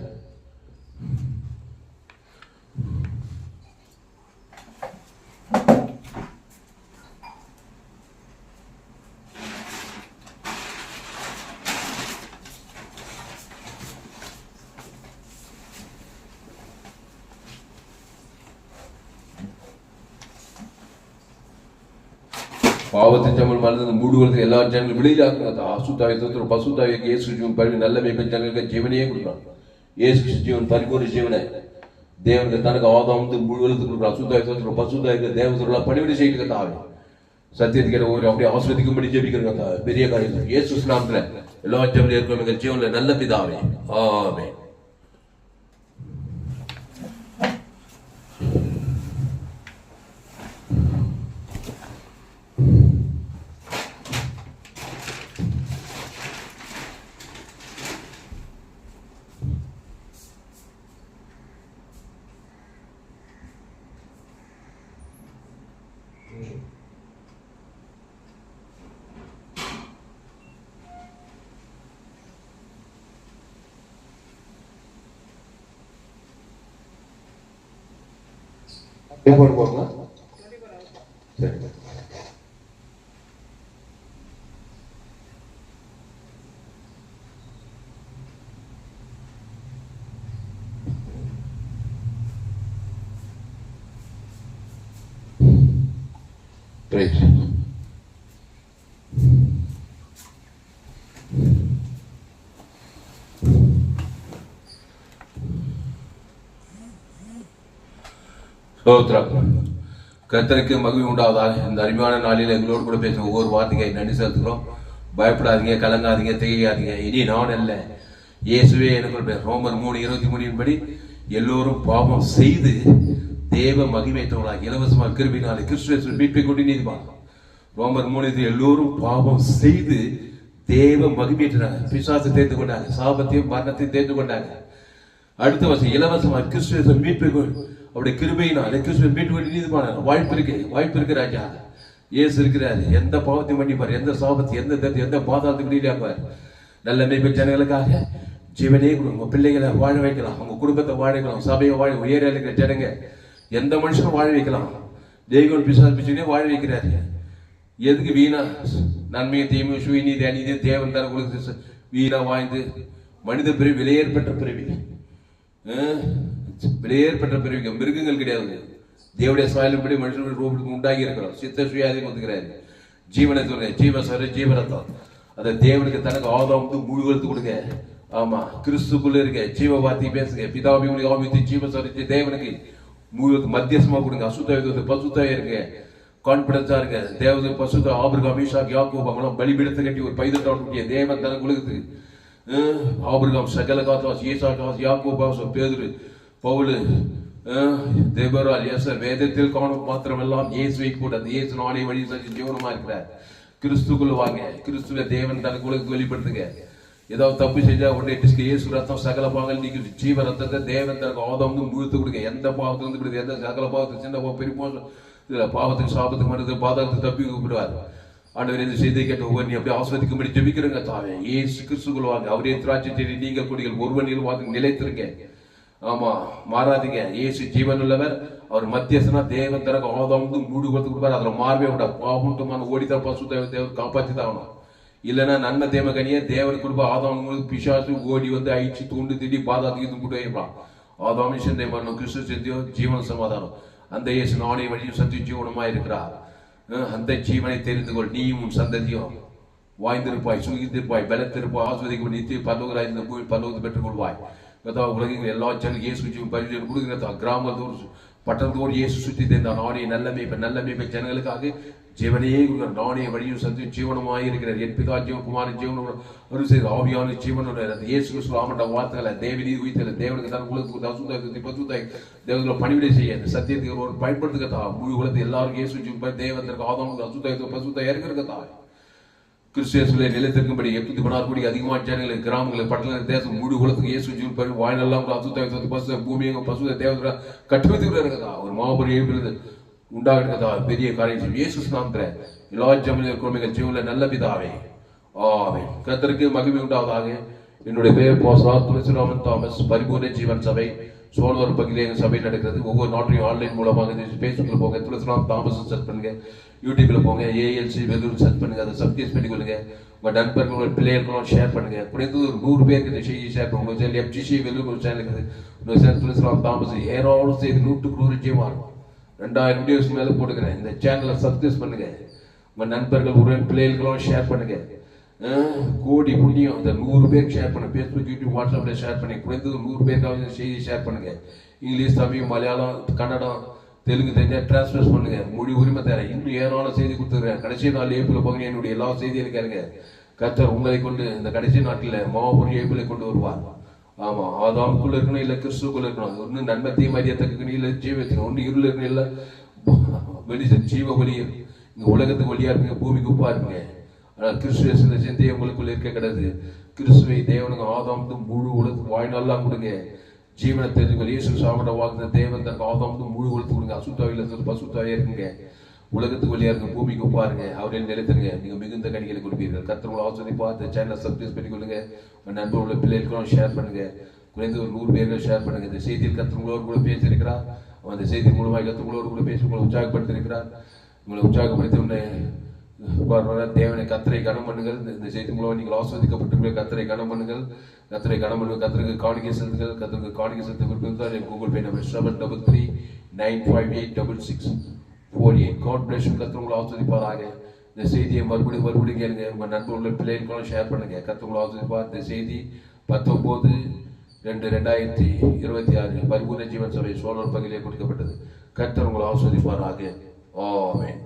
பாவத்தின் சம்பளம் மறந்து மூடுவதற்கு எல்லா ஜனங்களும் விளையாடுறாங்க. அசுத்தாய பசுத்தாய இயேசு ஜீவன் பரிவு நல்ல மேய்ப்பன் ஜனங்களுக்கு ஜீவனையே கொடுக்குறான். இயேசு ஜீவன் பரிபூர்ண ஜீவனை தேவனுக்கு தனக்கு ஆதாம் முழுவதுக்கு கொடுக்குறான். அசுத்தாய பசுத்தாய தேவதெல்லாம் பணிவிடை செய்யுங்க. தாவே சத்தியத்துக்கு ஒரு அப்படியே ஆசிரியத்துக்கும்படி ஜெபிக்கிறங்க. பெரிய காரியம் இயேசு நாமத்துல எல்லா ஜெபம் இருக்கிறோம் எங்கள் ஜீவனில் நல்ல பிதாவே, ஆமென். போங்க. சரி. Praise. கர்த்தருக்கு மகிமை உண்டாவதாக. இந்த அருமையான நாளில் எங்களோடு கூட பேச ஒவ்வொரு வார்த்தையை நன்றி செலுத்துகிறோம். பயப்படாதீங்க, கலங்காதீங்க, திகையாதீங்க. இனி நான் அல்ல, இயேசுவே எனக்கு. ரோமர் 3:23 படி எல்லோரும் பாவம் செய்து தேவ மகிமைத்தவர்களாக இலவசமாக கிருபையினாலே கிறிஸ்து மீட்பை கொண்டு நீதிப்பாங்க. ரோமர் 3 எல்லோரும் பாவம் செய்து தேவ மகிமையிட்டாங்க. பிசாசை தேர்ந்து கொண்டாங்க, சாபத்தையும் மரணத்தையும் தேர்ந்து கொண்டாங்க. அடுத்த வருஷம் இலவசமாக கிறிஸ்து மீட்பை அவருடைய கிருபையினாலே கிறிஸ்துவை மீட்டு கொண்டு நீதிப்பாங்க. வாய்ப்பு இருக்கு ராஜா. இயேசு இருக்கிறாரு. எந்த பாவத்தையும் மன்னிப்பார், எந்த சாபத்தையும், எந்த பாதாளத்துக்கு நீடியாப்பார். நல்ல மீட்பு ஜனங்களுக்காக ஜீவனே உங்க பிள்ளைகளை வாழ வைக்கலாம், உங்க குடும்பத்தை வாழ வைக்கலாம், சபையை வாழ உயர இருக்கிற ஜனங்க எந்த மனுஷனும் வாழ வைக்கலாம். தேவன் பிசாசு வாழ வைக்கிறாரு. எதுக்கு வீணா நன்மையை தீமை சுயநீதி அநீதி தேவன் தர கொடுத்து வீணா வாழ்ந்து மனித பிறவி விலையேற்பட்ட பிறவி, விலையேற்பட்ட பிறவிக்கு மிருகங்கள் கிடையாது. தேவடைய சாயலின்படி மனுஷனுடைய ரூபத்துக்கு உண்டாகி இருக்கிறோம். சித்த சுயாதி ஒத்துக்கிறாரு. ஜீவனை சொல்லுங்க, ஜீவசர ஜீவரத்தம். அதை தேவனுக்கு தனக்கு ஆதாம் முழுவதுக்கு கொடுங்க. ஆமா, கிறிஸ்துக்குள்ள இருக்க ஜீவ வார்த்தை பேசுங்க. பிதாபி ஆவித்து ஜீவசரிச்சு தேவனுக்கு முழு மத்தியசமா கொடுங்க. அசுத்த பசுத்தாவே இருங்க, கான்பிடன்ஸா இருங்க. தேவதை பசுத்த ஆபிரகாம் ஈசாக் யாக்கோபு அவங்களாம் பலிபீடத்தை கட்டி ஒரு பைதட்டாவுடைய தேவன் தனக்கு கொடுக்குது. ஆபிரகாம் சகல காத்தாஸ் ஈசாக் யாக்கோபாஸ் பேதுரு பவுல் தேவரால் எசர் வேதத்தில் காணும் மாத்திரமெல்லாம் இயேசுவை கூட அந்த இயேசு நாளை வழி செஞ்சு ஜீவனமா இருக்கிறார். கிறிஸ்துக்குள்ள வாங்க, கிறிஸ்துவ தேவன் தனக்கு உலகத்துக்கு வெளிப்படுத்துங்க. ஏதாவது தப்பு செஞ்சா உடனே இயேசு ரத்தம் சகல பாவங்கள் நீங்க ஜீவ ரத்தத்தை தேவன் தனக்கு ஆதாம் முழுத்து கொடுங்க. எந்த பாவத்துல இருந்து கொடுங்க, எந்த சகல பாவத்துக்கு சின்ன பெரிய பாவத்துக்கு சாபத்துக்கு மருந்து பாதகத்துக்கு தப்பி கூப்பிடுவார். ஆண்டவர் இந்த செய்தியை கேட்ட ஒவ்வொரு அப்படியே ஆஸ்வதிக்கும்படி ஜெபிக்கிறங்க. தாவே இயேசு கிறிஸ்துக்குள்ள வாங்க. அவரே திராட்சை செடி, நீங்கள் கொடிகள் ஒருவனில் வாங்க நிலைத்திருங்க. ஆமா, மாறாதீங்க. இயேசு ஜீவன் உள்ளவர். அவர் மத்தியஸ்தனா தேவன் தனக்கு ஆதாம் மூடு கொடுத்து கொடுப்பாரு. அதுல மாறவே விட பாவமான ஓடிதான் பசு தேவன் காப்பாற்றி தான் ஆகணும். இல்லைன்னா நன்மை தேவ கனிய தேவன் கொடுப்பா ஆதாம் பிசாசு ஓடி வந்து அழிச்சு தூண்டு திண்டி பாதாத்துக்கு கூட்டு வைப்பான். ஆதாமி செந்தை மரணம் கிறிஸ்து செந்தியோ ஜீவன சமாதானம். அந்த இயேசு நானே வழியும் சத்திய ஜீவனமாய் இருக்கிறார். அந்த ஜீவனை தெரிந்து கொள், நீயும் உன் சந்ததியும் வாய்ந்திருப்பாய், சுகித்திருப்பாய், பலத்திருப்பாய், ஆஸ்வதிக்கு நித்திய பல்லவராய் இந்த பூமி பல்லவத்தை பெற்றுக் கொள்வாய். உலகில் எல்லா ஜனம் இயேசு பரிசு கொடுக்கிறதா. கிராமத்தோடு பட்டணத்தோடு இயேசு சுற்றி தேர்ந்த நானே நல்ல மேய்ப்பை ஜனங்களுக்காக ஜீவனையே நானே வழியும் சந்தியும் ஜீவனமாக இருக்கிறார். என் பிதா ஜீவன் குமார ஜீவனோட ஆவியான ஜீவனோட இயேசு கிறிஸ்து ஆமண்ட வார்த்தைகளை தேவனீ உயிர்த்தல தேவனுக்கு தான் உலகத்துக்கு அசுத்தாய் பசுத்தாய் தேவங்களை பணிவிடை செய்ய இந்த சத்தியத்துக்கு ஒரு பயன்படுத்துக்கத்தா. முழு உலகத்தை எல்லாருக்கும் இயேசு தேவத்திற்கு ஆதாமுக்கு அசுத்தாய் பசுத்தாய் இருக்கிறதா. கிறிஸ்துவேசுல நிலைத்திருக்கும்படி 816 கோடி அதிகமான ஜனங்கள் கிராமங்களை பட்டண தேசம் முழு குலத்துக்கு இயேசு வாயிலெல்லாம் அசுத்தாய் பசு பூமியை பசு தேவத்தை கட்டுமைத்து இருக்கதா. ஒரு மாபெரும் எழுப்பினது உண்டாகிறதா. பெரிய காரியம் இயேசு நாமத்திலே எல்லா ஜனங்களும் குழந்தைகள் ஜீவனில் நல்ல பிதாவே, ஆமென். கர்த்தருக்கு மகிமை உண்டாவதாக. என்னுடைய பெயர் பாஸ்டர் துளசிராமன் தாமஸ். பரிபூர்ண ஜீவன் சபை சோழவர் பகுதியில் எங்கள் சபை நடக்கிறது. ஒவ்வொரு நாட்டையும் ஆன்லைன் மூலமாக ஃபேஸ்புக்கில் போங்க, துளசிராம் தாமஸ் சர்ச் பண்ணுங்க. யூடியூப்ல போங்க, ஏஎல்சி வெல்லூர் சர்ச் பண்ணுங்க. அதை சப்ஸ்கிரைப் பண்ணிக்கொள்ளுங்க. உங்கள் நண்பர்கள் உங்கள் பிள்ளைகளுக்கும் ஷேர் பண்ணுங்க. குறைந்தது ஒரு 100 பேருக்கு இந்த செய்தி ஷேர் பண்ணுங்க. உங்கள் சேனல் எஃப்ஜிசி வெல்லூர் ஒரு சேனல் இருக்குது. இன்னொரு சேனல் துளசிராம் தாமஸ். ஏராளம் செய்து 100 நிச்சயமாக 2000 வீடியோஸ் மேலே போட்டுக்கிறேன். இந்த சேனலை சப்ஸ்கிரைப் பண்ணுங்க. உங்கள் நண்பர்கள் ஒரு பிள்ளைகளுக்கெல்லாம் ஷேர் பண்ணுங்க. கோடி புண்ணியம். இந்த 100 பேருக்கு ஷேர் பண்ணுங்க. ஃபேஸ்புக், யூடியூப், வாட்ஸ்அப்ல ஷேர் பண்ணி குறைந்தது 100 பேருக்காக செய்தி ஷேர் பண்ணுங்க. இங்கிலீஷ், தமிழ், மலையாளம், கன்னடம், தெலுங்கு தெரிஞ்சா டிரான்ஸ்லேட் பண்ணுங்க. மொழி உரிமை தரேன். இன்னும் ஏராளம் செய்தி கொடுத்துருக்கேன். கடைசி நாள் ஏப்ரல் பகுதி என்னுடைய எல்லா செய்திகளும் கேளுங்க. கர்த்தர் உங்களை கொண்டு இந்த கடைசி நாட்டில் மாபெரும் எழுப்புதலை கொண்டு வருவார். ஆமா, ஆதாமுக்குள்ள இருக்கணும், இல்ல கிறிஸ்துக்குள்ள இருக்கணும். ஒன்னு நன்மை தீமை அறியத்தக்க இல்ல ஜீவத்துக்கு ஒன்று இருள் இருக்கணும், இல்ல வெளி ஜீவ ஒளியும். இங்க உலகத்துக்கு ஒளியா இருக்குங்க, பூமிக்கு உப்பா இருக்குங்க. ஆனால் கிறிஸ்துவ சிந்தையை உங்களுக்குள்ள இருக்க கிடையாது. கிறிஸ்துவை தேவனுக்கு ஆதாமுக்கு முழு உலகத்துக்கு வாழ்நாள்லாம் கொடுங்க. ஜீவனை தெரிஞ்சுக்கொள்ள இயேசு சாப்பிட வாழ்ந்த தேவன் தனக்கு ஆதாமுக்கு முழு உலகத்து கொடுங்க. அசுத்தாவில இருந்து பசுத்தாவே இருக்குங்க. உலகத்துக்கு வழியா இருங்க, பூமிக்கு உப்பாருங்க. அவரையும் நிலைத்துருங்க. நீங்க மிகுந்த கனிகளை கொடுப்பீர்கள். கர்த்தர் ஆசிரியப்பா இந்த சேனலை சப்ஸ்கிரைப் பண்ணிக்கொள்ளுங்க. உங்க நண்பர் உள்ள பிள்ளைகளுக்கும் ஷேர் பண்ணுங்க. குறைந்த ஒரு 100 பேர்கள் ஷேர் பண்ணுங்க. இந்த செய்தியில் கர்த்தர் கூட பேசியிருக்கிறார். அந்த செய்தி மூலமாக கர்த்தர் கூட பேசி உங்களை உற்சாகப்படுத்தியிருக்கிறார். உங்களை உற்சாகப்படுத்தி தேவனை கர்த்தரை கனம் பண்ணுங்கள். இந்த செய்தி மூலம் நீங்கள் ஆஸ்வதிக்கப்பட்டு கர்த்தரை கனம் பண்ணுங்கள். கர்த்தரை கனம் பண்ணுங்கள். கர்த்தருக்கு காணிக்கை செலுத்துங்கள். கர்த்தருக்கு காணிக்கை செலுத்த விருப்பம் Google Pay number 733-958-6648. God bless you. கர்த்தர் உங்களை ஆஸ்வதிப்பாராக. இந்த செய்தியை மறுபடியும் கேளுங்க. உங்க நண்பர்களுடைய பிள்ளைகளுக்கும் ஷேர் பண்ணுங்க. கர்த்தர் உங்களை ஆஸ்வதிப்பார். இந்த செய்தி 19/2/2026 பரிபூர்ண ஜீவன் சபை சோழர் பகுதியிலே கொடுக்கப்பட்டது. கர்த்தர் உங்களை ஆஸ்வதிப்பாராக. ஆமென்.